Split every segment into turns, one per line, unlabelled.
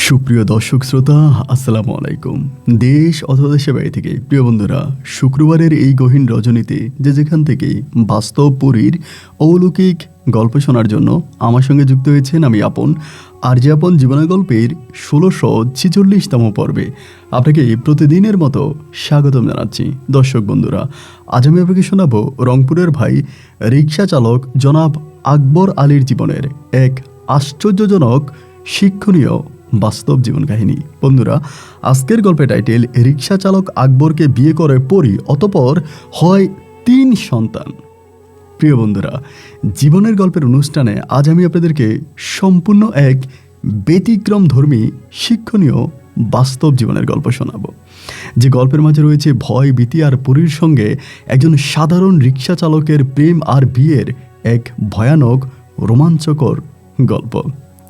সুপ্রিয় দর্শক শ্রোতা, আসসালামু আলাইকুম। দেশ অথবা দেশের বাইরে থেকে প্রিয় বন্ধুরা, শুক্রবারের এই গহীন রজনীতে যে যেখান থেকে বাস্তব পুরীর অলৌকিক গল্প শোনার জন্য আমার সঙ্গে যুক্ত হয়েছেন আমি আপন। আর যে আপন জীবনের গল্পের ১৬৪৬তম পর্বে আপনাকে প্রতিদিনের মতো স্বাগতম জানাচ্ছি। দর্শক বন্ধুরা, আজ আমি আপনাকে শোনাবো রংপুরের ভাই রিক্সা চালক জনাব আকবর আলীর জীবনের এক আশ্চর্যজনক শিক্ষণীয় বাস্তব জীবন কাহিনী। বন্ধুরা, আজকের গল্পের টাইটেল রিক্সা চালক আকবরকে বিয়ে করে পরি, অতঃপর হয় ৩ সন্তান। প্রিয় বন্ধুরা, জীবনের গল্পের অনুষ্ঠানে আজ আমি আপনাদেরকে সম্পূর্ণ এক ব্যতিক্রমধর্মী শিক্ষণীয় বাস্তব জীবনের গল্প শোনাবো, যে গল্পের মাঝে রয়েছে ভয়, ভীতি আর পরীর সঙ্গে একজন সাধারণ রিক্সা চালকের প্রেম আর বিয়ের এক ভয়ানক রোমাঞ্চকর গল্প।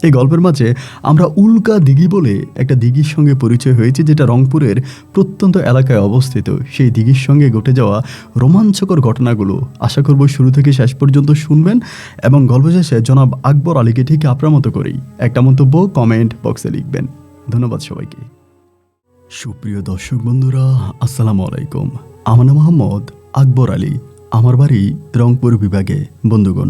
এই গল্পের মাঝে আমরা উল্কা দিঘি বলে একটা দিঘির সঙ্গে পরিচয় হয়েছে, যেটা রংপুরের প্রত্যন্ত এলাকায় অবস্থিত। সেই দিঘির সঙ্গে ঘটে যাওয়া রোমাঞ্চকর ঘটনাগুলো আশা করব শুরু থেকে শেষ পর্যন্ত শুনবেন, এবং গল্প শেষে জনাব আকবর আলীকে ঠিক আপনার মতো করেই একটা মন্তব্য কমেন্ট বক্সে লিখবেন। ধন্যবাদ সবাইকে। সুপ্রিয় দর্শক বন্ধুরা, আসসালামু আলাইকুম। আমার নাম মোহাম্মদ আকবর আলী, আমার বাড়ি রংপুর বিভাগে। বন্ধুগণ,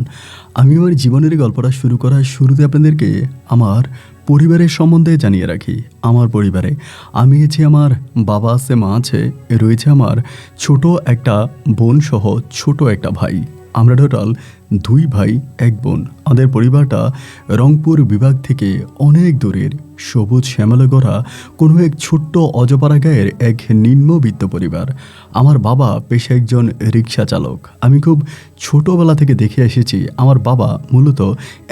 আমি আমার জীবনের গল্পটা শুরু করার শুরুতে আপনাদেরকে আমার পরিবারের সম্বন্ধে জানিয়ে রাখি। আমার পরিবারে আমি আছি, আমার বাবা আছে, মা আছে, রয়েছে আমার ছোট একটা বোন সহ ছোট একটা ভাই। আমরা টোটাল 2 ভাই 1 বোন। আমাদের পরিবারটা রংপুর বিভাগ থেকে অনেক দূরের সবুজ শ্যামলে গড়া কোনো এক ছোট্ট অজপাড়া গায়ের এক নিম্নবিত্ত পরিবার। আমার বাবা পেশায় একজন রিক্সা চালক। আমি খুব ছোটোবেলা থেকে দেখে এসেছি আমার বাবা মূলত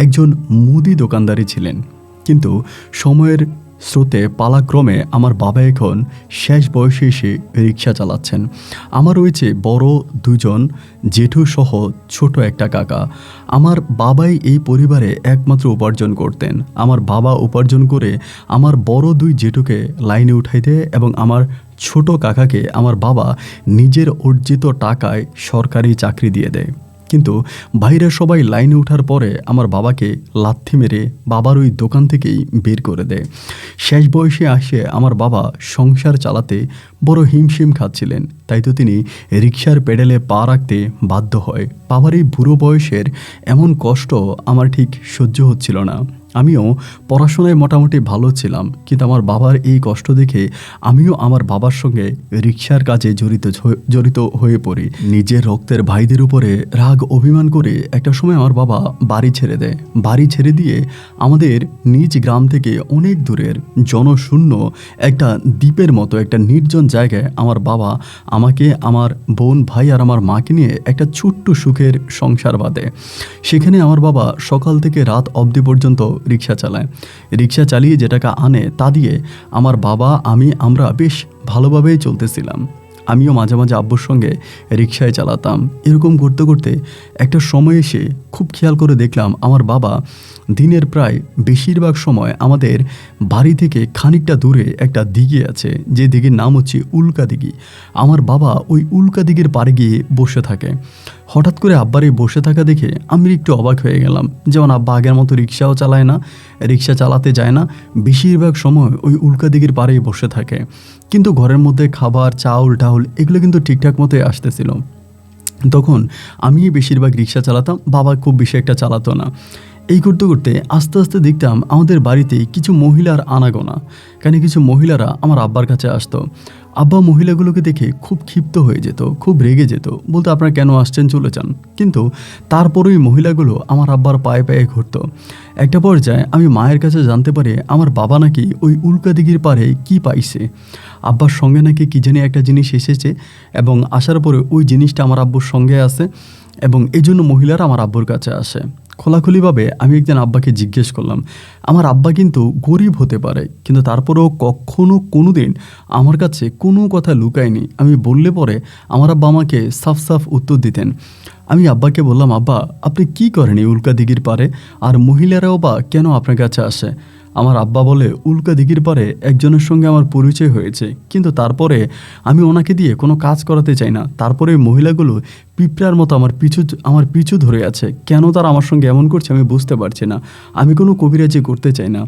একজন মুদি দোকানদারই ছিলেন, কিন্তু সময়ের স্রোতে পালাক্রমে আমার বাবা এখন শেষ বয়সে এসে রিক্সা চালাচ্ছেন। আমার রয়েছে বড় 2 জন জেঠু সহ ছোট একটা কাকা। আমার বাবাই এই পরিবারে একমাত্র উপার্জন করতেন। আমার বাবা উপার্জন করে আমার বড় 2 জেঠুকে লাইনে উঠাই দেয়, এবং আমার ছোট কাকাকে আমার বাবা নিজের অর্জিত টাকায় সরকারি চাকরি দিয়ে দেয়। কিন্তু বাইরে সবাই লাইনে ওঠার পরে আমার বাবাকে লাথি মেরে বাবার ওই দোকান থেকেই বের করে দেয়। শেষ বয়সে আসে আমার বাবা সংসার চালাতে বড় হিমশিম খাচ্ছিলেন, তাই তো তিনি রিক্সার পেডেলে পা রাখতে বাধ্য হয়। বাবার এই বুড়ো বয়সের এমন কষ্ট আমার ঠিক সহ্য হচ্ছিল না। আমিও পড়াশোনায় মোটামুটি ভালো ছিলাম, কিন্তু আমার বাবার এই কষ্ট দেখে আমিও আমার বাবার সঙ্গে রিক্সার কাজে জড়িত হয়ে পড়ি। নিজের রক্তের ভাইদের উপরে রাগ অভিমান করে একটা সময় আমার বাবা বাড়ি ছেড়ে দেয়। বাড়ি ছেড়ে দিয়ে আমাদের নিজ গ্রাম থেকে অনেক দূরের জনশূন্য একটা দ্বীপের মতো একটা নির্জন জায়গায় আমার বাবা আমাকে, আমার বোন, ভাই আর আমার মাকে নিয়ে একটা ছোট্ট সুখের সংসার বাঁধে। সেখানে আমার বাবা সকাল থেকে রাত অবধি পর্যন্ত রিক্সা চালায়। রিক্সা চালিয়ে যে টাকা আনে তা দিয়ে আমার বাবা, আমরা বেশ ভালোভাবেই চলতেছিলাম। আমিও মাঝে মাঝে আব্বুর সঙ্গে রিক্সায় চালাতাম। এরকম করতে করতে একটা সময় এসে খুব খেয়াল করে দেখলাম আমার বাবা দিনের প্রায় বেশিরভাগ সময় আমাদের বাড়ি থেকে খানিকটা দূরে একটা দিঘি আছে, যে দিঘির নাম হচ্ছে উল্কা দিঘি। আমার বাবা ওই উল্কা দিঘির পাড়ে গিয়ে বসে থাকে। হঠাৎ করে আব্বার এই বসে থাকা দেখে আমি একটু অবাক হয়ে গেলাম। যেমন আব্বা আগের মতো রিক্সাও চালায় না, রিক্সা চালাতে যায় না, বেশিরভাগ সময় ওই উল্কা দিঘির পাড়েই বসে থাকে। কিন্তু ঘরের মধ্যে খাবার, চাউল টাউল এগুলো কিন্তু ঠিকঠাক মতোই আসতেছিল। তখন আমি বেশিরভাগ রিক্সা চালাতাম, বাবা খুব বেশি একটা চালাতো না। এই করতে করতে আস্তে আস্তে দেখতাম আমাদের বাড়িতে কিছু মহিলার আনাগোনা। কারণ কিছু মহিলারা আমার আব্বার কাছে আসতো। আব্বা মহিলাগুলোকে দেখে খুব ক্ষিপ্ত হয়ে যেত, খুব রেগে যেত, বলতো আপনারা কেন আসছেন, চলে যান। কিন্তু তারপরেই মহিলাগুলো আমার আব্বার পায়ে পায়ে ঘুরতো। একটা পর্যায়ে আমি মায়ের কাছে জানতে পারি আমার বাবা নাকি ওই উল্কা দিঘির পাড়ে কি পাইছে। আব্বার সঙ্গে নাকি কী জানি একটা জিনিস এসেছে, এবং আসার পরে ওই জিনিসটা আমার আব্বুর সঙ্গে আছে, এবং এই জন্য মহিলারা আমার আব্বুর কাছে আসে। খোলাখুলিভাবে আমি একদিন আব্বাকে জিজ্ঞেস করলাম, আমার আব্বা কিন্তু গরিব হতে পারে, কিন্তু তারপরেও কখনো কোনো দিন আমার কাছে কোনো কথা লুকায়নি। আমি বললে পরে আমার আব্বা আমাকে সাফ সাফ উত্তর দিতেন। আমি আব্বাকে বললাম, আব্বা আপনি কি করেন এই উল্কা দিঘির পাড়ে, আর মহিলারাও বা কেন আপনার কাছে আসে? আমার আব্বা বলে, উল্কা দিঘির পাড়ে একজনের সঙ্গে আমার পরিচয় হয়েছে, কিন্তু তারপরে আমি ওনাকে দিয়ে কোনো কাজ করাতে চাই না। তারপরে মহিলাগুলো পিঁপড়ার মতো আমার পিছু ধরে আছে। কেন তারা আমার সঙ্গে এমন করছে আমি বুঝতে পারছি না। আমি কোনো কবিরাজি করতে চাই না।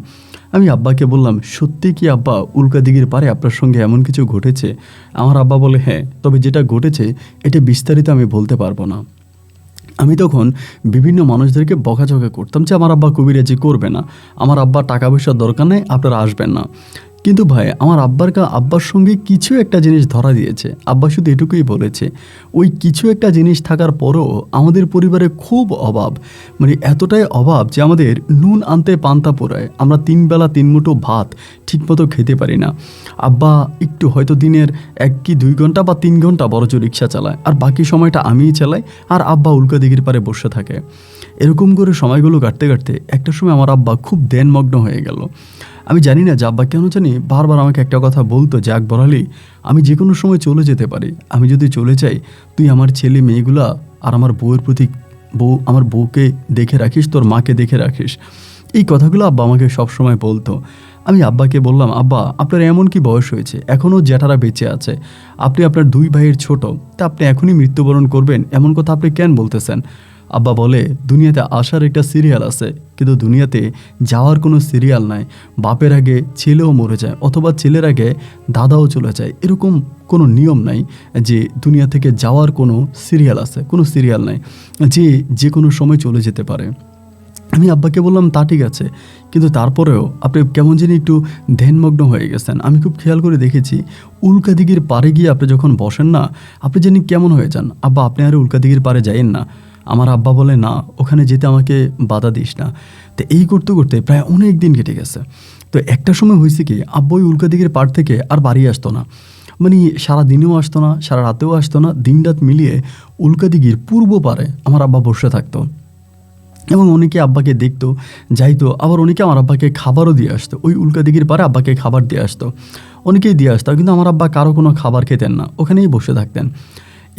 আমি আব্বাকে বললাম, সত্যি কি আব্বা উল্কা দিঘির পাড়ে আপনার সঙ্গে এমন কিছু ঘটেছে? আমার আব্বা বলে, হ্যাঁ, তবে যেটা ঘটেছে এটা বিস্তারিত আমি বলতে পারবো না। আমি তখন বিভিন্ন মানুষদেরকে বকাঝকা করতাম যে আমার আব্বা কবিরাজি করবে না, আমার আব্বার টাকা পয়সার দরকার নেই, আপনারা আসবেন না। কিন্তু ভাই আমার আব্বার সঙ্গে কিছু একটা জিনিস ধরা দিয়েছে। আব্বা শুধু এটুকুই বলেছে, ওই কিছু একটা জিনিস থাকার পরও আমাদের পরিবারে খুব অভাব, মানে এতটাই অভাব যে আমাদের নুন আনতে পান্তা পোড়ায়, আমরা 3 বেলা 3 মুঠো ভাত ঠিকমতো খেতে পারি না। আব্বা একটু হয়তো দিনের 1 কি 2 ঘন্টা বা 3 ঘন্টা বড়জোর রিক্সা চালায়, আর বাকি সময়টা আমিই চালাই, আর আব্বা উল্কা দিঘির পাড়ে বসে থাকে। এরকম করে সময়গুলো কাটতে কাটতে একটা সময় আমার আব্বা খুব ধ্যানমগ্ন হয়ে গেল। আমি জানি না যে আব্বা কেন জানি বারবার আমাকে একটা কথা বলতো যে, আকবর আলী, আমি যে কোনো সময় চলে যেতে পারি, আমি যদি চলে যাই তুই আমার ছেলে মেয়েগুলা আর আমার বউয়ের প্রতি আমার বউকে দেখে রাখিস, তোর মাকে দেখে রাখিস। এই কথাগুলো আব্বা আমাকে সবসময় বলতো। আমি আব্বাকে বললাম, আব্বা আপনার এমন কি বয়স হয়েছে, এখনও জ্যাঠারা বেঁচে আছে, আপনি আপনার 2 ভাইয়ের ছোট, তা আপনি এখনই মৃত্যুবরণ করবেন, এমন কথা আপনি কেন বলতেছেন? আব্বা বলে, দুনিয়াতে আসার একটা সিরিয়াল আছে, কিন্তু দুনিয়াতে যাওয়ার কোনো সিরিয়াল নাই। বাপের আগে ছেলেও মরে যায়, অথবা ছেলের আগে দাদাও চলে যায়, এরকম কোনো নিয়ম নাই যে দুনিয়া থেকে যাওয়ার কোনো সিরিয়াল আছে, কোনো সিরিয়াল নাই, যে কোনো সময় চলে যেতে পারে। আমি আব্বাকে বললাম, তা ঠিক আছে, কিন্তু তারপরেও আপনি কেমন জানি একটু ধ্যানমগ্ন হয়ে গেছেন। আমি খুব খেয়াল করে দেখেছি, উল্কা দিঘির পাড়ে গিয়ে আপনি যখন বসেন না, আপনি জানি কেমন হয়ে যান। আব্বা আপনি আর উল্কা দিঘির পাড়ে যাইয়েন না। আমার আব্বা বলে, না, ওখানে যেতে আমাকে বাধা দিস না। তো এই করতে করতে প্রায় অনেক দিন কেটে গেছে। তো একটা সময় হয়েছে কি, আব্বা ওই উল্কা দিঘির পাড় থেকে আর বাড়ি আসতো না, মানে সারা দিনেও আসতো না, সারা রাতেও আসতো না, দিন রাত মিলিয়ে উল্কা দিঘির পূর্ব পারে আমার আব্বা বসে থাকতো। এবং অনেকে আব্বাকে দেখতো, যাইতো, আবার অনেকে আমার আব্বাকে খাবারও দিয়ে আসতো। ওই উল্কা দিঘির পারে আব্বাকে খাবার দিয়ে আসতো, অনেকেই দিয়ে আসতো, কিন্তু আমার আব্বা কারো কোনো খাবার খেতেন না, ওখানেই বসে থাকতেন।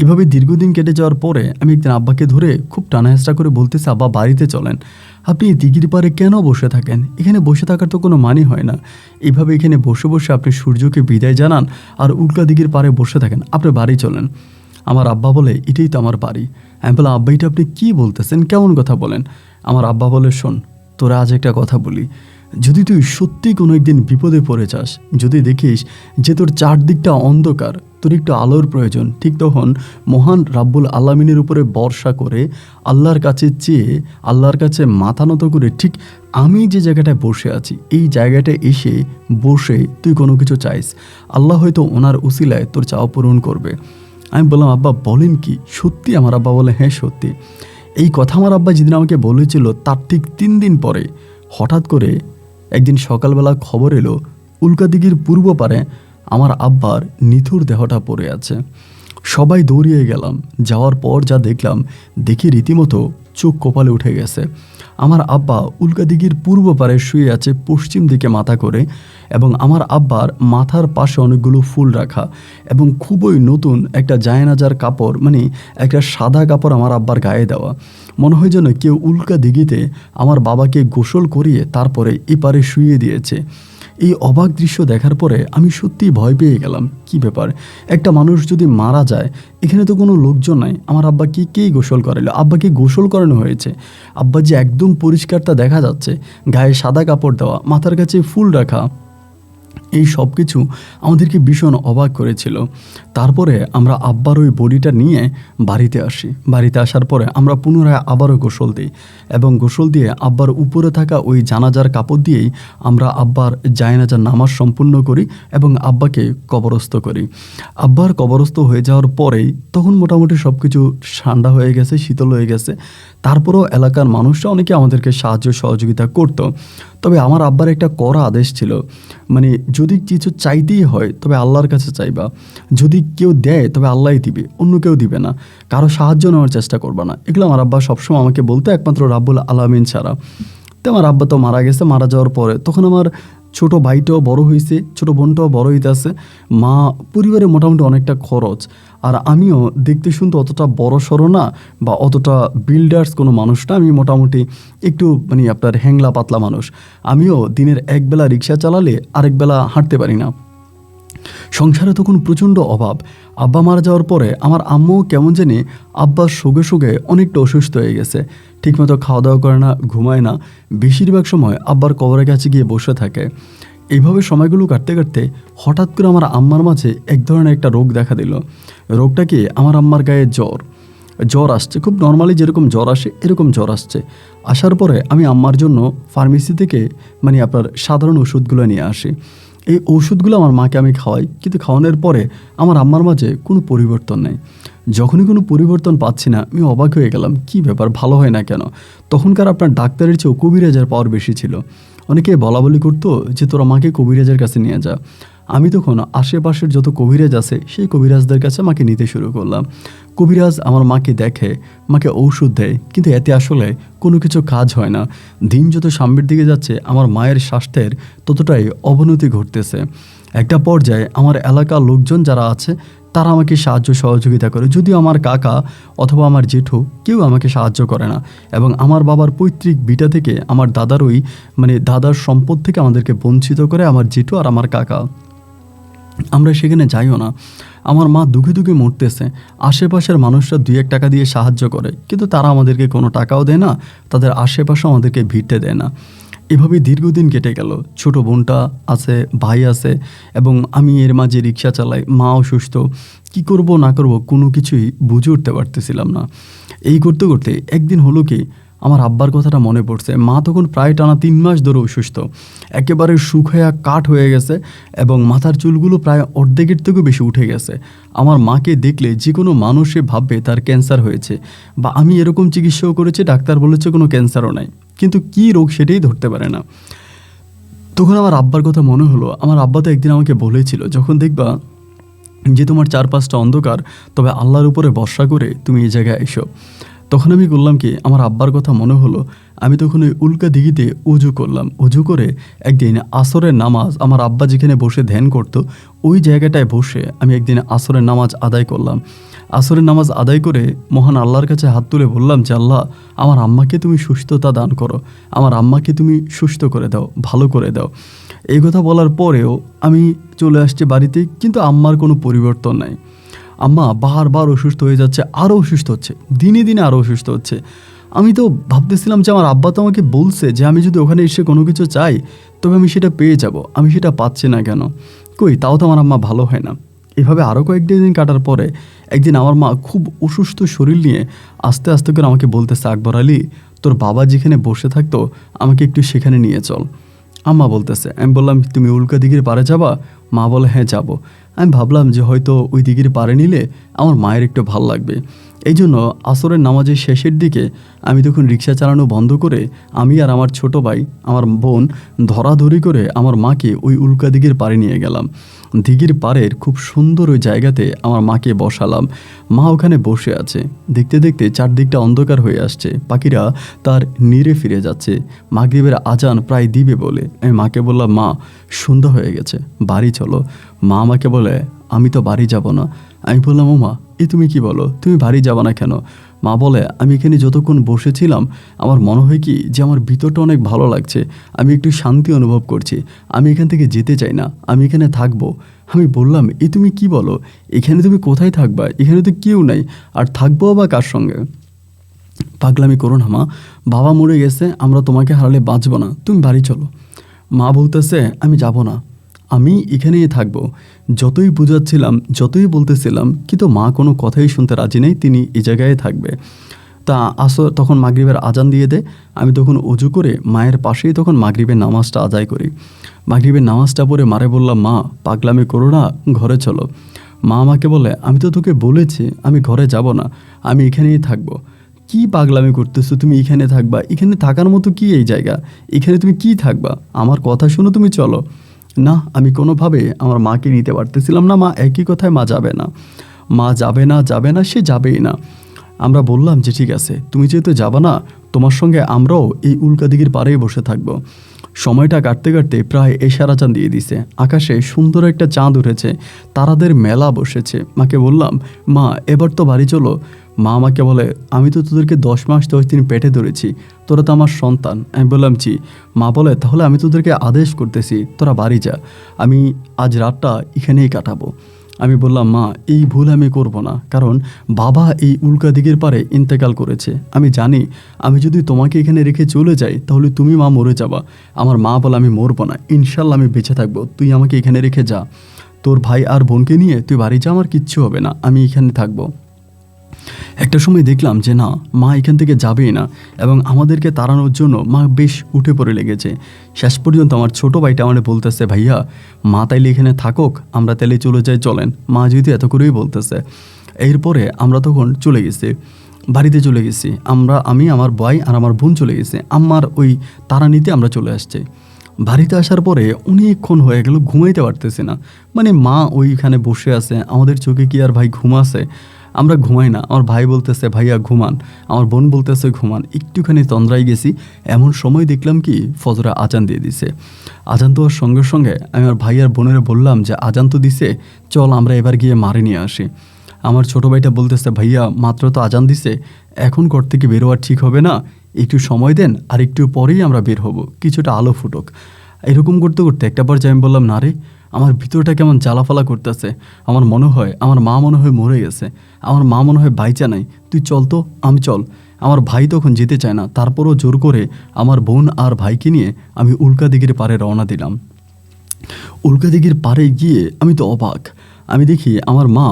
এভাবে দীর্ঘদিন কেটে যাওয়ার পরে আমি একদিন আব্বাকে ধরে খুব টানাহেঁচড়া করে বলতেছি, আব্বা বাড়িতে চলেন, আপনি দিঘির পাড়ে কেন বসে থাকেন? এখানে বসে থাকার তো কোনো মানে হয় না। এইভাবে এখানে বসে বসে আপনি সূর্যকে বিদায় জানান আর উল্কা দিঘির পাড়ে বসে থাকেন, আপনি বাড়ি চলেন। আমার আব্বা বলে, এটাই তো আমার বাড়ি। আমি বললাম, আব্বা এটা আপনি কী বলতেছেন, কেমন কথা বলেন? আমার আব্বা বলে, শোন, তোরা আজ একটা কথা বলি, যদি তুই সত্যি কোনো একদিন বিপদে পড়ে যাস, যদি দেখিস যে তোর চারদিকটা অন্ধকার, তোর একটু আলোর প্রয়োজন, ঠিক তখন মহান রাব্বুল আলামিনের উপরে ভরসা করে আল্লাহর কাছে চেয়ে, আল্লাহর কাছে মাথা নত করে, ঠিক আমি যে জায়গাটায় বসে আছি এই জায়গাটায় এসে বসে তুই কোনো কিছু চাইস, আল্লাহ হয়তো ওনার উসিলায় তোর চাওয়া পূরণ করবে। আমি বললাম, আব্বা বলেন কি, সত্যি? আমার আব্বা বলে, হ্যাঁ সত্যি। এই কথা আমার আব্বা যেদিন আমাকে বলেছিল তার ঠিক 3 দিন পরে হঠাৎ করে একদিন সকালবেলা খবর এলো, উল্কা দিঘির পূর্ব পারে আমার আব্বার নিথুর দেহটা পড়ে আছে। সবাই দৌড়িয়ে গেলাম, যাওয়ার পর যা দেখলাম, দেখি রীতিমতো চোখ কপালে উঠে গেছে। আমার আব্বা উল্কা দিঘির পূর্ব পারে শুয়ে আছে পশ্চিম দিকে মাথা করে, এবং আমার আব্বার মাথার পাশে অনেকগুলো ফুল রাখা, এবং খুবই নতুন একটা জায়নাজার কাপড়, মানে একটা সাদা কাপড় আমার আব্বার গায়ে দেওয়া। মনে হয় যেন কেউ উল্কা দিঘিতে আমার বাবাকে গোসল করিয়ে তারপরে এপারে শুইয়ে দিয়েছে। এই অবাক দৃশ্য দেখার পরে আমি সত্যিই ভয় পেয়ে গেলাম। কি ব্যাপার, একটা মানুষ যদি মারা যায়, এখানে তো কোনো লোকজন নাই, আমার আব্বাকে কেই গোসল করালো? আব্বাকে গোসল করানো হয়েছে, আব্বা যে একদম পরিষ্কারটা দেখা যাচ্ছে, গায়ে সাদা কাপড় দেওয়া, মাথার কাছে ফুল রাখা, এই সব কিছু আমাদেরকে ভীষণ অবাক করেছিল। তারপরে আমরা আব্বার ওই বডিটা নিয়ে বাড়িতে আসি। বাড়িতে আসার পরে আমরা পুনরায় আবারও গোসল দিই, এবং গোসল দিয়ে আব্বার উপরে থাকা ওই জানাজার কাপড় দিয়েই আমরা আব্বার জায়নাজার নামাজ সম্পূর্ণ করি এবং আব্বাকে কবরস্থ করি। আব্বার কবরস্থ হয়ে যাওয়ার পরেই তখন মোটামুটি সব কিছু ঠান্ডা হয়ে গেছে, শীতল হয়ে গেছে। তারপরেও এলাকার মানুষরা অনেকে আমাদেরকে সাহায্য সহযোগিতা করতো। তবে আমার আব্বার একটা কড়া আদেশ ছিল, মানে যদি কিছু চাইতেই হয় তবে আল্লাহর কাছে চাইবা, যদি কেউ দেয় তবে আল্লাহই দিবে, অন্য কেউ দিবে না, কারো সাহায্য নেওয়ার চেষ্টা করবা না। এগুলো আমার আব্বা সবসময় আমাকে বলতো, একমাত্র রাব্বুল আলামিন ছাড়া। তো আমার আব্বা তো মারা গেছে, মারা যাওয়ার পরে তখন আমার ছোট ভাইটাও বড় হয়েছে, ছোট বোনটাও বড় হইতে আছে, মা পরিবারে মোটামুটি অনেকটা খরচ, আর আমিও দেখতে শুনতে অতটা বড় সড়ো না বা অতটা বিল্ডার্স কোনো মানুষ না, আমি মোটামুটি একটু মানে আপনার হ্যাংলা পাতলা মানুষ। আমিও দিনের একবেলা রিক্সা চালালে আরেক বেলা হাঁটতে পারি না। সংসারে তখন প্রচণ্ড অভাব। আব্বা মারা যাওয়ার পরে আমার আম্মু কেমন জানি আব্বার শোকে শোকে অনেকটা অসুস্থ হয়ে গেছে। ঠিকমতো খাওয়া দাওয়া করে না, ঘুমায় না, বেশিরভাগ সময় আব্বার কবরের কাছে গিয়ে বসে থাকে। এইভাবে সময়গুলো কাটতে কাটতে হঠাৎ করে আমার আম্মার মাঝে এক ধরনের একটা রোগ দেখা দিল। রোগটা কি, আমার আম্মার গায়ে জ্বর আসছে, খুব নর্মালি যেরকম জ্বর আসে এরকম জ্বর আসছে। আসার পরে আমি আম্মার জন্য ফার্মেসি থেকে আপনার সাধারণ ওষুধগুলো নিয়ে আসি। এই ওষুধগুলো আমার মাকে আমি খাওয়াই, কিন্তু খাওয়ানোর পরে আমার আম্মার মাঝে কোনো পরিবর্তন নেই। যখনই কোনো পরিবর্তন পাচ্ছি না, আমি অবাক হয়ে গেলাম, কী ব্যাপার, ভালো হয় না কেন? তখনকার আপনার ডাক্তারের চেয়েও কবিরাজের পাওয়ার বেশি ছিল। অনেকে বলা বলি করতো যে তোরা মাকে কবিরাজের কাছে নিয়ে যা। আমি তখন আশেপাশের যত কবিরাজ আছে সেই কবিরাজদের কাছে মাকে নিতে শুরু করলাম। কবিরাজ আমার মাকে দেখে, মাকে ঔষধ দেয়, কিন্তু এতে আসলে কোনো কিছু কাজ হয় না। দিন যত সামনের দিকে যাচ্ছে আমার মায়ের স্বাস্থ্যের ততটাই অবনতি ঘটতেছে। একটা পর্যায়ে আমার এলাকার লোকজন যারা আছে তারা আমাকে সাহায্য সহযোগিতা করে, যদিও আমার কাকা অথবা আমার জেঠু কেউ আমাকে সাহায্য করে না। এবং আমার বাবার পৈতৃক ভিটা থেকে আমার দাদারই দাদার সম্পদ থেকে আমাদেরকে বঞ্চিত করে আমার জেঠু আর আমার কাকা। আমরা সেখানে যাইও না। আমার মা দুঃখে দুঃখে মরতেছে, আশেপাশের মানুষরা 2-1 টাকা দিয়ে সাহায্য করে, কিন্তু তারা আমাদেরকে কোনো টাকাও দেয় না, তাদের আশেপাশে আমাদেরকে ভিড়তে দেয় না। এভাবে দীর্ঘদিন কেটে গেল। ছোট বোনটা আছে, ভাই আছে, এবং আমি এর মাঝে রিক্সা চালাই, মা অসুস্থ, কি করব না করব কোনো কিছুই বুঝে উঠতে পারতেছিলাম না। এই করতে করতে একদিন হলো কি, আমার আব্বার কথাটা মনে পড়ছে। মা তখন প্রায় টানা 3 মাস ধরে অসুস্থ, একেবারে শুকায়া কাঠ হয়ে গেছে এবং মাথার চুলগুলো প্রায় অর্ধেকের থেকেও বেশি উঠে গেছে। আমার মাকে দেখলে যে কোনো মানুষে ভাববে তার ক্যান্সার হয়েছে, বা আমি এরকম চিকিৎসাও করেছি, ডাক্তার বলেছে কোনো ক্যান্সারও নাই, কিন্তু কী রোগ সেটাই ধরতে পারে না। তখন আমার আব্বার কথা মনে হলো। আমার আব্বা তো একদিন আমাকে বলেছিল, যখন দেখবা যে তোমার চারপাশটা অন্ধকার, তবে আল্লাহর উপরে ভরসা করে তুমি এই জায়গায় এসো। তখন আমি করলাম কি, আমার আব্বার কথা মনে হলো। আমি তখন ওই উল্কা দিঘিতে উজু করলাম। উজু করে একদিন আসরের নামাজ, আমার আব্বা যেখানে বসে ধ্যান করতো ওই জায়গাটায় বসে আমি একদিন আসরের নামাজ আদায় করলাম। আসরের নামাজ আদায় করে মহান আল্লাহর কাছে হাত তুলে বললাম যে আল্লাহ, আমার আম্মাকে তুমি সুস্থতা দান করো, আমার আম্মাকে তুমি সুস্থ করে দাও, ভালো করে দাও। এই কথা বলার পরেও আমি চলে আসছি বাড়িতে, কিন্তু আম্মার কোনো পরিবর্তন নাই। আম্মা বারবার অসুস্থ হয়ে যাচ্ছে, আরও অসুস্থ হচ্ছে, দিনে দিনে আরও অসুস্থ হচ্ছে। আমি তো ভাবতেছিলাম যে আমার আব্বা তো আমাকে বলছে যে আমি যদি ওখানে এসে কোনো কিছু চাই তবে আমি সেটা পেয়ে যাব, আমি সেটা পাচ্ছি না কেন? কই, তাও তো আমার আম্মা ভালো হয় না। এভাবে আরও কয়েকদিন কাটার পরে একদিন আমার মা খুব অসুস্থ শরীর নিয়ে আস্তে আস্তে করে আমাকে বলতেছে, আকবর আলী, তোর বাবা যেখানে বসে থাকতো আমাকে একটু সেখানে নিয়ে চল। আম্মা বলতেছে। আমি বললাম, তুমি উল্কা দিঘির পাড়ে যাবা? মা বলে, হ্যাঁ যাবো। আমি ভাবলাম যে হয়তো ওই দিঘির পাড়ে নিলে আমার মায়ের একটু ভাল লাগবে। এই জন্য আসরের নামাজের শেষের দিকে আমি তখন রিক্সা চালানো বন্ধ করে আমি আর আমার ছোট ভাই, আমার বোন ধরাধরি করে আমার মাকে ওই উল্কা দিঘির পাড়ে নিয়ে গেলাম। দিঘির পাড়ের খুব সুন্দর ওই জায়গাতে আমার মাকে বসালাম। মা ওখানে বসে আছে। দেখতে দেখতে চারদিকটা অন্ধকার হয়ে আসছে, পাখিরা তার নীড়ে ফিরে যাচ্ছে। মাগরিবের আজান প্রায় দিবে বলে আমি মাকে বললাম, মা সন্ধ্যা হয়ে গেছে, বাড়ি চলো। মা আমাকে বলে, আমি তো বাড়ি যাব না। আমি বললাম, ও মা, তুমি কি বলো, তুমি বাড়ি যাবা না কেন? মা বলে, আমি এখানে যতক্ষণ বসেছিলাম আমার মনে হয় কি যে আমার ভিতরটা অনেক ভালো লাগছে, আমি একটু শান্তি অনুভব করছি, আমি এখান থেকে যেতে চাই না, আমি এখানে থাকবো। আমি বললাম, তুমি কি বলো, এখানে তুমি কোথায় থাকবা? এখানে তো কেউ নাই, আর থাকবো বা কার সঙ্গে? পাগলামি করো না মা, বাবা মরে গেছে, আমরা তোমাকে হারালে বাঁচবো না, তুমি বাড়ি চলো। মা বলতেছে, আমি যাব না, আমি এখানেই থাকবো। যতই বুঝাচ্ছিলাম, যতই বলতেছিলাম, কিন্তু মা কোনো কথাই শুনতে রাজি নেই, তিনি এই জায়গায় থাকবে। তা তখন মাগরিবের আজান দিয়ে দেয়। আমি তখন অজু করে মায়ের পাশেই তখন মাগরিবের নামাজটা আদায় করি। মাগরিবের নামাজটা পড়ে মারে বললাম, মা পাগলামি করো না, ঘরে চলো। মা আমাকে বলে, আমি তো তোকে বলেছি আমি ঘরে যাব না, আমি এখানেই থাকবো। কি পাগলামি করতেছো, তুমি এখানে থাকবা? এখানে থাকার মতো কি এই জায়গা? এখানে তুমি কি থাকবা? আমার কথা শুনো, তুমি চলো। না, আমি কোনোভাবে আমার মাকে নিতে পারতেছিলাম না। মা একই কথায়, মা যাবে না, মা যাবে না, যাবে না, সে যাবেই না। আমরা বললাম যে ঠিক আছে, তুমি যেহেতু যাবা না, তোমার সঙ্গে আমরাও এই উল্কা দিঘির পাড়েই বসে থাকবো। সময়টা কাটতে কাটতে প্রায় এশারা চাঁদ দিয়ে দিছে, আকাশে সুন্দর একটা চাঁদ উঠেছে, তারাদের মেলা বসেছে। মাকে বললাম, মা এবার তো বাড়ি চলো। মা আমাকে বলে, আমি তো তোদেরকে 10 মাস 10 দিন পেটে ধরেছি, তোরা তো আমার সন্তান। আমি বললাম জি। মা বলে, তাহলে আমি তোদেরকে আদেশ করতেছি, তোরা বাড়ি যা, আমি আজ রাতটা এখানেই কাটাবো। আমি বললাম, মা এই ভুল আমি করব না, কারণ বাবা এই উল্কা দিকের পারে ইন্তেকাল করেছে। আমি জানি আমি যদি তোমাকে এখানে রেখে চলে যাই তাহলে তুমি মা মরে যাবা। আমার মা বলে, আমি মরবো না, ইনশাল্লাহ আমি বেঁচে থাকবো, তুই আমাকে এখানে রেখে যা, তোর ভাই আর বোনকে নিয়ে তুই বাড়ি যা, আমার কিচ্ছু হবে না, আমি এখানে থাকবো। একটা সময় দেখলাম যে না, মা এখান থেকে যাবেই না, এবং আমাদেরকে তাড়ানোর জন্য মা বেশ উঠে পড়ে লেগেছে। শেষ পর্যন্ত আমার ছোট ভাইটা আমাদের বলতেছে, ভাইয়া মা তাইলে এখানে থাকুক, আমরা তাইলে চলে যাই, চলেন। মা যেহেতু এত করেই বলতেছে। এরপরে আমরা তখন চলে গেছি, বাড়িতে চলে গেছি আমি, আমার ভাই আর আমার বোন চলে গেছে। আমার ওই তাড়া নিতে আমরা চলে আসছি। বাড়িতে আসার পরে অনেকক্ষণ হয়ে গেল, ঘুমাইতে পারতেছি না। মানে মা ওইখানে বসে আছে, আমাদের চোখে কি আর ভাই ঘুম আছে? আমরা ঘুমাই না। আমার ভাই বলতেছে, ভাইয়া ঘুমান, আমার বোন বলতেছে ঘুমান। একটুখানি তন্দ্রায় গেছি, এমন সময় দেখলাম কি ফজরে আজান দিয়ে দিছে। আজান দেওয়ার সঙ্গে সঙ্গে আমি আমার ভাই আর বোনের বললাম যে আজান তো দিছে, চল আমরা এবার গিয়ে মারে নিয়ে আসি। আমার ছোটো ভাইটা বলতেছে, ভাইয়া মাত্র তো আজান দিছে, এখন ঘর থেকে বেরোয়া ঠিক হবে না, একটু সময় দেন, আর একটু পরেই আমরা বের হব, কিছুটা আলো ফুটুক। এরকম করতে করতে একটা পর্যায়ে আমি বললাম, না রে, আমার ভিতরটা কেমন জ্বালাফালা করতেছে, আমার মনে হয় আমার মা মনে হয় মরে গেছে, আমার মা মনে হয় বাইচা নাই, তুই চল তো। আমি চল। আমার ভাই তখন যেতে চায় না, তারপরও জোর করে আমার বোন আর ভাইকে নিয়ে আমি উল্কা দিঘির পাড়ে রওনা দিলাম। উল্কা দিঘির পাড়ে গিয়ে আমি তো অবাক। আমি দেখি আমার মা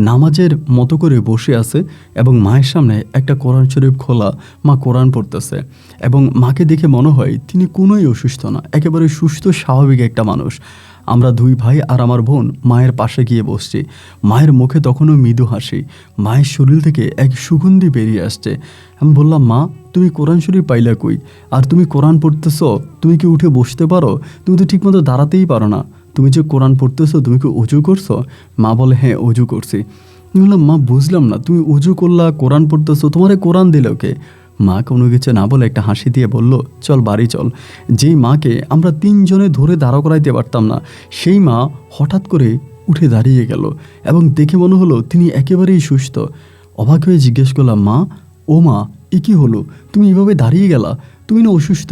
নামাজের মতো করে বসে আছে, এবং মায়ের সামনে একটা কোরআন শরীফ খোলা, মা কোরআন পড়তেছে। এবং মাকে দেখে মনে হয় তিনি কোনোই অসুস্থ না, একেবারে সুস্থ স্বাভাবিক একটা মানুষ। আমরা দুই ভাই আর আমার বোন মায়ের পাশে গিয়ে বসছি। মায়ের মুখে তখনও মৃদু হাসি, মায়ের শরীর থেকে এক সুগন্ধি বেরিয়ে আসছে। আমি বললাম, মা তুমি কোরআন শরীফ পাইলা কই? আর তুমি কোরআন পড়তেছ, তুমি কি উঠে বসতে পারো? তুমি তো ঠিকমতো দাঁড়াতেই পারো না, তুমি যে কোরআন পড়তেছো তুমি কি অজু করছো? মা বলে, হ্যাঁ অজু করছি। আমি বললাম, মা বুঝলাম না, তুমি অজু করলা, কোরআন পড়তেছো, তোমারে কোরআন দিল কে? মা কোনো কিছু না বলে একটা হাসি দিয়ে বলল, চল বাড়ি চল। যেই মাকে আমরা 3 জনে ধরে দাঁড়া করাইতে পারতাম না, সেই মা হঠাৎ করে উঠে দাঁড়িয়ে গেল, এবং দেখে মনে হলো তিনি একেবারেই সুস্থ। অবাক হয়ে জিজ্ঞেস করলাম, মা, ও মা, এ কী হলো, তুমি এভাবে দাঁড়িয়ে গেলা, তুমি না অসুস্থ?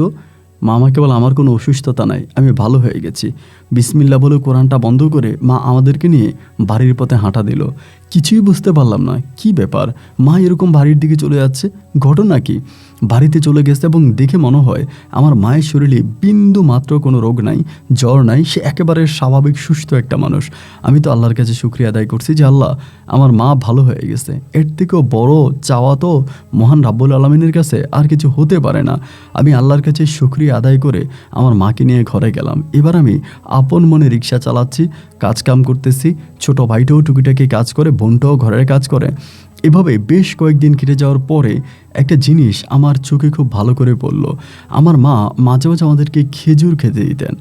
মা আমাকে বলে, আমার কোনো অসুস্থতা নাই, আমি ভালো হয়ে গেছি। বিসমিল্লা বলে কোরআনটা বন্ধ করে মা আমাদেরকে নিয়ে বাড়ির পথে হাঁটা দিল। কিছুই বুঝতে পারলাম না কি ব্যাপার, মা এরকম বাড়ির দিকে চলে যাচ্ছে, ঘটনা কি? বাড়িতে চলে গেছে, এবং দেখে মনে হয় আমার মায়ের শরীরে বিন্দু মাত্র কোনো রোগ নাই, জ্বর নাই, সে একেবারে স্বাভাবিক সুস্থ একটা মানুষ। আমি তো আল্লাহর কাছে শুকরিয়া আদায় করছি যে আল্লাহ, আমার মা ভালো হয়ে গেছে। এর থেকেও বড় চাওয়া তো মহান রাব্বুল আলামিনের কাছে আর কিছু হতে পারে না। আমি আল্লাহর কাছে শুকরিয়া আদায় করে আমার মাকে নিয়ে ঘরে গেলাম। এবার আমি আপন মনে রিক্সা চালাচ্ছি, কাজকাম করতেছি, ছোট ভাইটাও টুকিটাকি কাজ করে, বোনটাও ঘরের কাজ করে। এভাবে বেশ কয়েকদিন কেটে যাওয়ার পরে একটা জিনিস আমার চোখে খুব ভালো করে পড়ল। আমার মা মাঝে মাঝে আমাদেরকে খেজুর খেতে দিতেন,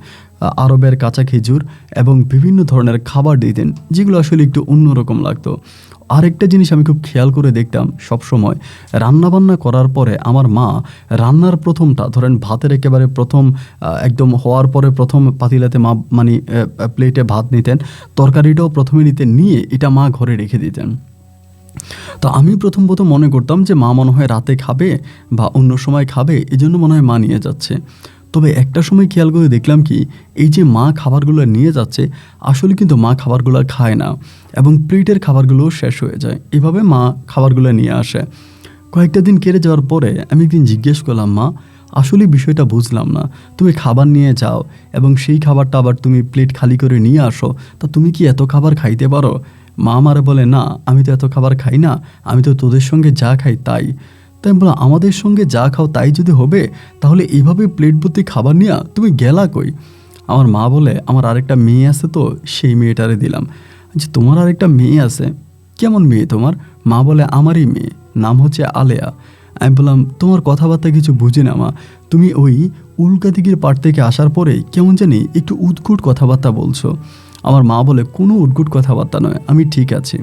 আরবের কাঁচা খেজুর, এবং বিভিন্ন ধরনের খাবার দিতেন, যেগুলো আসলে একটু অন্যরকম লাগতো। আরেকটা জিনিস আমি খুব খেয়াল করে দেখতাম, সবসময় রান্নাবান্না করার পরে আমার মা রান্নার প্রথমটা, ধরেন ভাতের একেবারে প্রথম একদম হওয়ার পরে প্রথম পাতিলাতে মা মানে প্লেটে ভাত নিতেন, তরকারিটাও প্রথমে নিতেন, নিয়ে এটা মা ঘরে রেখে দিতেন। তো আমি প্রথম মনে করতাম যে মা মনে হয় রাতে খাবে বা অন্য সময় খাবে, এই জন্য মনে হয় মা নিয়ে যাচ্ছে। তবে একটা সময় খেয়াল করে দেখলাম কি, এই যে মা খাবারগুলো নিয়ে যাচ্ছে, আসলে কিন্তু মা খাবারগুলো খায় না, এবং প্লেটের খাবারগুলোও শেষ হয়ে যায়। এভাবে মা খাবারগুলো নিয়ে আসে। কয়েকটা দিন কেটে যাওয়ার পরে আমি একদিন জিজ্ঞেস করলাম, মা আসলে বিষয়টা বুঝলাম না, তুমি খাবার নিয়ে যাও এবং সেই খাবারটা আবার তুমি প্লেট খালি করে নিয়ে আসো, তা তুমি কি এত খাবার খাইতে পারো? মা আমারে বলে, না আমি তো এত খাবার খাই না, আমি তো তোদের সঙ্গে যা খাই তাই। তাই আমি বললাম, আমাদের সঙ্গে যা খাও তাই যদি হবে, তাহলে এইভাবে প্লেট ভর্তি খাবার নিয়ে তুমি গেলা কই? আমার মা বলে, আমার আরেকটা মেয়ে আছে, তো সেই মেয়েটারে দিলাম। যে তোমার আরেকটা মেয়ে আছে? কেমন মেয়ে তোমার? মা বলে, আমারই মেয়ে, নাম হচ্ছে আলেয়া। আমি বললাম, তোমার কথাবার্তা কিছু বুঝি না মা, তুমি ওই উল্কা দিঘির পাড় থেকে আসার পরে কেমন জানি একটু উদ্ভট কথাবার্তা বলছো। আমার মা বলে, কোনো উদ্ভট কথাবার্তা নয়, আমি ঠিক আছি।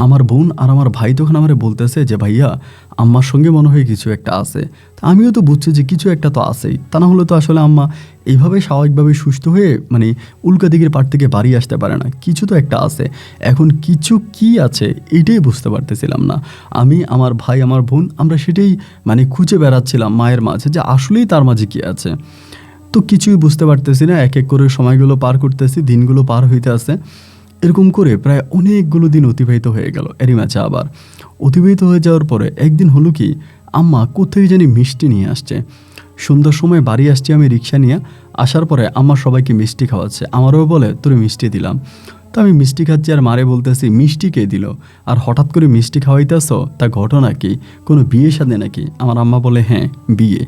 আমার বোন আর আমার ভাই তখন আমারে বলতেছে যে ভাইয়া আম্মার সঙ্গে মনে হয় কিছু একটা আছে। তা আমিও তো বুঝছি যে কিছু একটা তো আছেই, তা না হলে তো আসলে আম্মা এইভাবে স্বাভাবিকভাবে সুস্থ হয়ে মানে উল্কা দিকের পাড় থেকে বাড়ি আসতে পারে না। কিছু তো একটা আছে, এখন কিছু কি আছে এটাই বুঝতে পারতেছিলাম না। আমি, আমার ভাই, আমার বোন আমরা সেটাই মানে খুঁজে বেড়াচ্ছিলাম মায়ের মাঝে যে আসলেই তার মাঝে কি আছে। তো কিছুই বুঝতে পারতেছি না, এক এক করে সময়গুলো পার করতেছি, দিনগুলো পার হইতে আছে। এরকম করে প্রায় অনেকগুলো দিন অতিবাহিত হয়ে গেল। এরই মাঝে আবার অতিবাহিত হয়ে যাওয়ার পরে একদিন হলো কি, আম্মা কোথায় জানি মিষ্টি নিয়ে আসছে। সন্ধ্যার সময় বাড়ি আসছি আমি রিক্সা নিয়ে, আসার পরে আম্মা সবাইকে মিষ্টি খাওয়াচ্ছে, আমারও বলে তোর মিষ্টি দিলাম। তো আমি মিষ্টি খাচ্ছি আর মারে বলতেছি মিষ্টি কে দিল, আর হঠাৎ করে মিষ্টি খাওয়াইতেছ, তা ঘটনা কি, কোনো বিয়ে শাদী নাকি? আমার আম্মা বলে হ্যাঁ বিয়ে।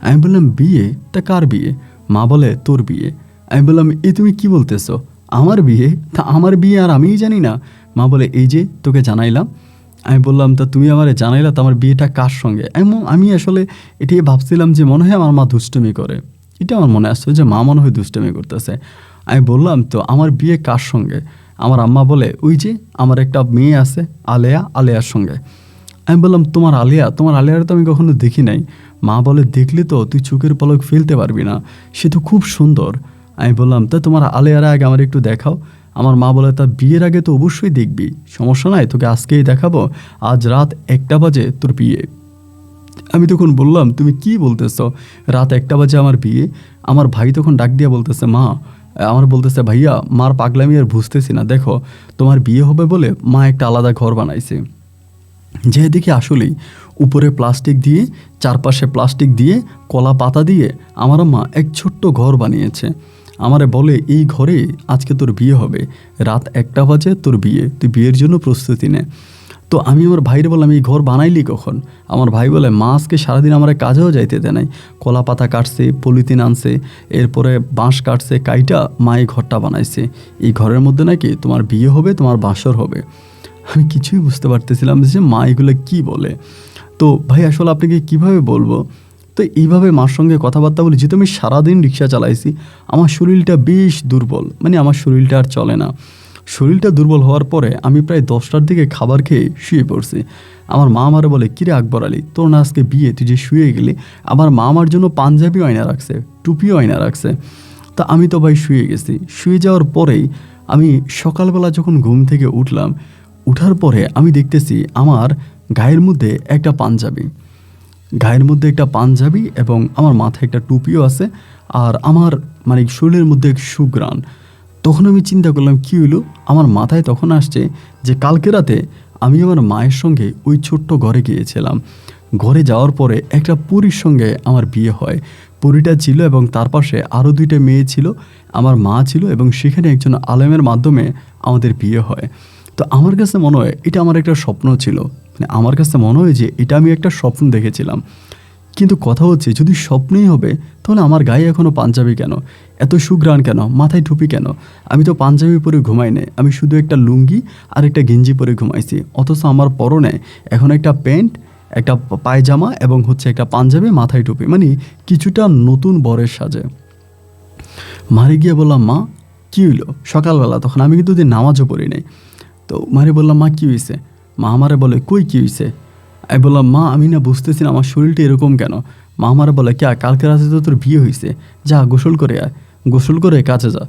আমি বললাম বিয়ে? তা কার বিয়ে? মা বলে তোর বিয়ে। আমি বললাম এই তুমি কি বলতেছো, আমার বিয়ে? তা আমার বিয়ে আর আমিই জানি না? মা বলে এই যে তোকে জানাইলাম। আমি বললাম তা তুমি আমারে জানাইলা, তো আমার বিয়েটা কার সঙ্গে? আমি আসলে এটাই ভাবছিলাম যে মনে হয় আমার মা দুষ্টুমি করে, এটা আমার মনে আসছে যে মা মনে হয় দুষ্টুমি করতেছে। আমি বললাম তো আমার বিয়ে কার সঙ্গে? আমার আম্মা বলে ওই যে আমার একটা মেয়ে আছে আলেয়া, আলেয়ার সঙ্গে। আমি বললাম তোমার আলিয়া? তোমার আলিয়ার তো আমি কখনো দেখি নাই। মা বলে দেখলে তো তুই চোখের পলক ফেলতে পারবি না, সে তো খুব সুন্দর। আমি বললাম তা তোমার আলিয়ার আগে আমার একটু দেখাও। আমার মা বলে তা বিয়ের আগে তো অবশ্যই দেখবি, সমস্যা নাই, তোকে আজকেই দেখাবো, আজ রাত 1টা বাজে তোর বিয়ে। আমি তখন বললাম তুমি কি বলতেছ, রাত 1টা বাজে আমার বিয়ে? আমার ভাই তখন ডাক দিয়া বলতেছে মা, আমার বলতেছে ভাইয়া মার পাগলামি আর বুঝতেছি না, দেখো তোমার বিয়ে হবে বলে মা একটা আলাদা ঘর বানাইছে, যে দেখি আসলেই উপরে প্লাস্টিক দিয়ে, চারপাশে প্লাস্টিক দিয়ে, কলা পাতা দিয়ে আমার মা এক ছোট্ট ঘর বানিয়েছে। আমারে বলে এই ঘরে আজকে তোর বিয়ে হবে, রাত 1টা বাজে তোর বিয়ে, তুই বিয়ের জন্য প্রস্তুতি নে। তো আমি আমার ভাইরে বললাম এই ঘর বানাইলি কখন? আমার ভাই বলে মা আজকে সারাদিন আমার কাজেও যাইতে দেয় নাই, কলা পাতা কাটছে, পলিথিন আনছে, এরপরে বাঁশ কাটছে, কাইটা মা এই ঘরটা বানাইছে, এই ঘরের মধ্যে নাকি তোমার বিয়ে হবে, তোমার বাসর হবে। আমি কিছুই বুঝতে পারতেছিলাম যে মা এগুলো কী বলে। তো ভাই আসলে আপনাকে কিভাবে বলবো, তো এইভাবে মার সঙ্গে কথাবার্তা বলি, যেহেতু আমি সারাদিন রিক্সা চালাইছি, আমার শরীরটা বেশ দুর্বল, মানে আমার শরীরটা আর চলে না। শরীরটা দুর্বল হওয়ার পরে আমি প্রায় 10টার দিকে খাবার খেয়ে শুয়ে পড়ছি। আমার মা আমারে বলে কিরে আকবর আলী, তোর না আজকে বিয়ে, তুই যে শুয়ে গেলি? আমার মা আমার জন্য পাঞ্জাবিও আয়না রাখছে, টুপিও আয়না রাখছে। তা আমি তো ভাই শুয়ে গেছি। শুয়ে যাওয়ার পরেই আমি সকালবেলা যখন ঘুম থেকে উঠলাম, উঠার পরে আমি দেখতেছি আমার গায়ের মধ্যে একটা পাঞ্জাবি, গায়ের মধ্যে একটা পাঞ্জাবি এবং আমার মাথায় একটা টুপিও আছে, আর আমার মানে শরীরের মধ্যে এক সুঘ্রাণ। তখন আমি চিন্তা করলাম কী হইলো, আমার মাথায় তখন আসছে যে কালকে রাতে আমি আমার মায়ের সঙ্গে ওই ছোট্ট ঘরে গিয়েছিলাম। ঘরে যাওয়ার পরে একটা পরীর সঙ্গে আমার বিয়ে হয়। পরীটা ছিল এবং তার পাশে আরও 2টা মেয়ে ছিল, আমার মা ছিল, এবং সেখানে একজন আলেমের মাধ্যমে আমাদের বিয়ে হয়। তো আমার কাছে মনে হয় এটা আমার একটা স্বপ্ন ছিল, মানে আমার কাছে মনে হয় যে এটা আমি একটা স্বপ্ন দেখেছিলাম। কিন্তু কথা হচ্ছে যদি স্বপ্নই হবে তাহলে আমার গায়ে এখনও পাঞ্জাবি কেন, এত সুঘ্রাণ কেন, মাথায় টুপি কেন? আমি তো পাঞ্জাবি পরে ঘুমাই নাই, আমি শুধু একটা লুঙ্গি আর একটা গেঞ্জি পরে ঘুমাইছি, অথচ আমার পরনে এখন একটা প্যান্ট, একটা পায়জামা এবং হচ্ছে একটা পাঞ্জাবি, মাথায় টুপি, মানে কিছুটা নতুন বরের সাজে। মারে গিয়ে বললাম মা কী হইলো? সকালবেলা তখন আমি কিন্তু নামাজও পড়ি নাই। তো মারে বললাম মা কী হয়েছে? মা আমারে বলে কই কী হয়েছে? আমি বললাম মা আমি না বুঝতেছি না আমার শরীরটা এরকম কেন। মা আমারে বলে কে, কালকে রাতে তো তোর বিয়ে হয়েছে, যা গোসল করে আয়, গোসল করে কাজে যা।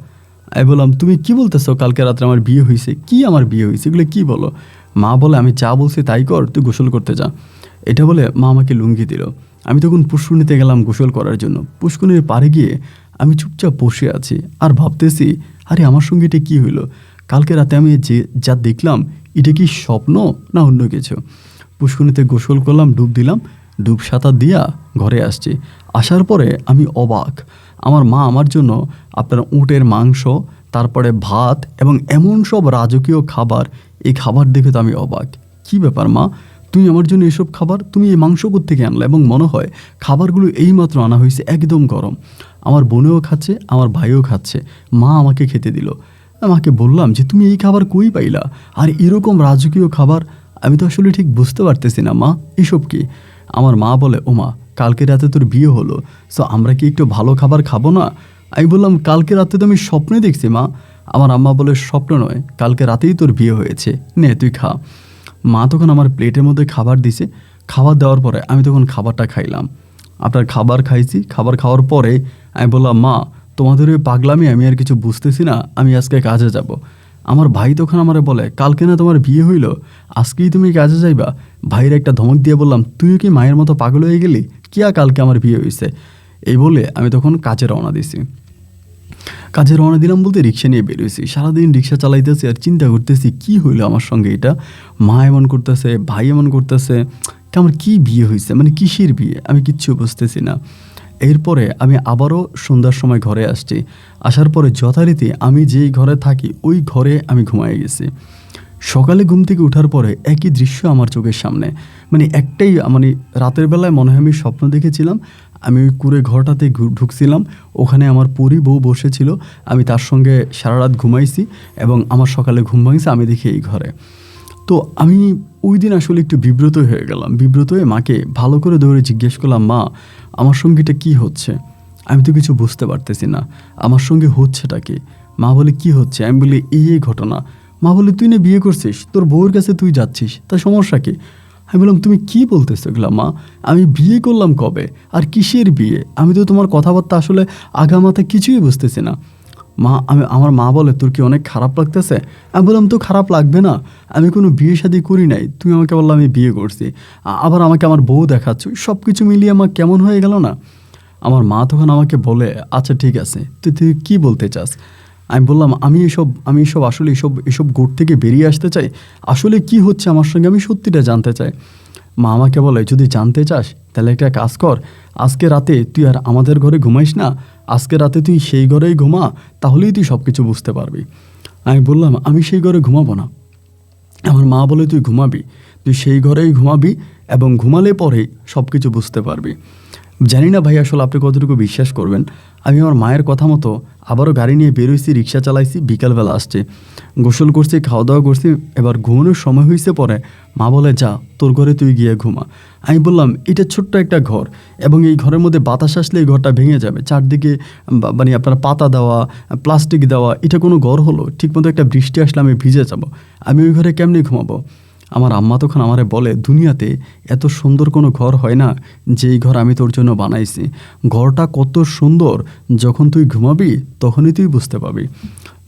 আমি বললাম তুমি কি বলতেছো, কালকে রাত্রে আমার বিয়ে হয়েছে? কি আমার বিয়ে হয়েছে, এগুলো কী বলো? মা বলে আমি যা বলছি তাই কর, তুই গোসল করতে যা। এটা বলে মা আমাকে লুঙ্গি দিল। আমি তখন পুষ্কুনিতে গেলাম গোসল করার জন্য। পুষ্কুনির পাড়ে গিয়ে আমি চুপচাপ বসে আছি আর ভাবতেছি আরে আমার সঙ্গে এটা কী হইলো, কালকে রাতে আমি যা দেখলাম এটা কি স্বপ্ন না অন্য কিছু? পুষ্কুনিতে গোসল করলাম, ডুব দিলাম, ডুব সাঁতার দিয়া ঘরে আসছি। আসার পরে আমি অবাক, আমার মা আমার জন্য আপনার উটের মাংস, তারপরে ভাত এবং এমন সব রাজকীয় খাবার, এই খাবার দেখে তো আমি অবাক। কি ব্যাপার মা, তুমি আমার জন্য এসব খাবার, তুমি এই মাংস কোত্থেকে আনলে? এবং মনে হয় খাবারগুলো এইমাত্র আনা হয়েছে, একদম গরম। আমার বোনেও খাচ্ছে, আমার ভাইও খাচ্ছে, মা আমাকে খেতে দিল। আমাকে বললাম যে তুমি এই খাবার কই পাইলা, আর এরকম রাজকীয় খাবার? আমি তো আসলে ঠিক বুঝতে পারতেছি না মা, এসব কি? আমার মা বলে ও মা, কালকে রাতে তোর বিয়ে হলো, সো আমরা কি একটু ভালো খাবার খাবো না? আমি বললাম কালকে রাতে তো আমি স্বপ্নে দেখছি মা। আমার আম্মা বলে স্বপ্ন নয়, কালকে রাতেই তোর বিয়ে হয়েছে, নে তুই খা। মা তখন আমার প্লেটের মধ্যে খাবার দিছে। খাবার দেওয়ার পরে আমি তখন খাবারটা খাইলাম। আপনার খাবার খাইছি। খাবার খাওয়ার পরে আমি বললাম, মা তোমাদের ওই পাগলামি আমি আর কিছু বুঝতেছি না, আমি আজকে কাজে যাব। আমার ভাই তখন আমারে বলে, কালকে না তোমার বিয়ে হইল, আজকেই তুমি কাজে যাইবা? ভাইয়ের একটা ধমক দিয়ে বললাম, তুইও কি মায়ের মতো পাগল হয়ে গেলি? কিয়া কালকে আমার বিয়ে হয়েছে? এই বলে আমি তখন কাজে রওনা দিছি। কাজে রওনা দিলাম বলতে রিক্সা নিয়ে বেরোইছি। সারাদিন রিক্সা চালাইতেছি আর চিন্তা করতেছি কী হইলো আমার সঙ্গে এটা। মা এমন করতেছে, ভাই এমন করতেছে, আমার কী বিয়ে হয়েছে, মানে কিসের বিয়ে, আমি কিচ্ছু বুঝতেছি না। এরপরে আমি আবারও সন্ধ্যার সময় ঘরে আসছি। আসার পরে যথারীতি আমি যেই ঘরে থাকি ওই ঘরে আমি ঘুমাই গেছি। সকালে ঘুম থেকে ওঠার পরে একই দৃশ্য আমার চোখের সামনে, মানে একটাই, মানে রাতের বেলায় মনে হয় আমি স্বপ্ন দেখেছিলাম। আমি ওই কুঁড়ে ঘরটাতে ঢুকছিলাম, ওখানে আমার পরি বউ বসেছিল, আমি তার সঙ্গে সারা রাত ঘুমাইছি এবং আমার সকালে ঘুম ভাঙছে আমি দেখি এই ঘরে। তো আমি ওই দিন আসলে একটু বিব্রত হয়ে গেলাম। বিব্রত হয়ে মাকে ভালো করে দৌড়ে জিজ্ঞেস করলাম, মা আমার সঙ্গে এটা কী হচ্ছে? আমি তো কিছু বুঝতে পারতেছি না, আমার সঙ্গে হচ্ছেটা কি? মা বলে, কি হচ্ছে? আমি বলি, এই ঘটনা। মা বলে, তুই না বিয়ে করছিস, তোর বউয়ের কাছে তুই যাচ্ছিস, তা সমস্যা কি? আমি বললাম, তুমি কি বলতেছো এগুলা মা? আমি বিয়ে করলাম কবে? আর কিসের বিয়ে? আমি তো তোমার কথাবার্তা আসলে আগামাথা কিছুই বুঝতেছি না। আমার মা বলে, তোর কি অনেক খারাপ লাগতেছে? আমি বললাম, তো খারাপ লাগবে না, আমি কোনো বিয়ে শাদী করি নাই, তুমি আমাকে বললাম আমি বিয়ে করছি, আবার আমাকে আমার বউ দেখাচ্ছ, সব কিছু মিলিয়ে আমার কেমন হয়ে গেল না? আমার মা তখন আমাকে বলে, আচ্ছা ঠিক আছে, তুই কী বলতে চাস? আমি বললাম, আমি এসব আসলে এসব গোট থেকে বেরিয়ে আসতে চাই, আসলে কি হচ্ছে আমার সঙ্গে আমি সত্যিটা জানতে চাই। মা আমাকে বলে, যদি জানতে চাস তাহলে একটা কাজ কর, আজকে রাতে তুই আর আমাদের ঘরে ঘুমাইস না, আজকে রাতে তুই সেই ঘরেই ঘুমা, তাহলেই তুই সব কিছু বুঝতে পারবি। আমি বললাম, আমি সেই ঘরে ঘুমাবো না। আমার মা বলে, তুই ঘুমাবি, তুই সেই ঘরেই ঘুমাবি এবং ঘুমালে পরেই সব কিছু বুঝতে পারবি। জানি না ভাই আসলে আপনি কতটুকু বিশ্বাস করবেন। আমি আমার মায়ের কথা মতো আবারও গাড়ি নিয়ে বেরোইছি, রিক্সা চালাইছি, বিকালবেলা আসছে, গোসল করছি, খাওয়া দাওয়া করছি, এবার ঘুমানোর সময় হয়েছে। পরে মা বলে, যা তোর ঘরে তুই গিয়ে ঘুমা। আমি বললাম, এটা ছোট্ট একটা ঘর এবং এই ঘরের মধ্যে বাতাস আসলে এই ঘরটা ভেঙে যাবে, চারদিকে মানে আপনার পাতা দেওয়া, প্লাস্টিক দেওয়া, এটা কোনো ঘর হলো? ঠিকমতো একটা বৃষ্টি আসলে আমি ভিজে যাব, আমি ওই ঘরে কেমনি ঘুমাবো? আমার আম্মা তখন আমারে বলে, দুনিয়াতে এত সুন্দর কোনো ঘর হয় না যেই ঘর আমি তোর জন্য বানাইছি। ঘরটা কত সুন্দর, যখন তুই ঘুমাবি তখনই তুই বুঝতে পাবি।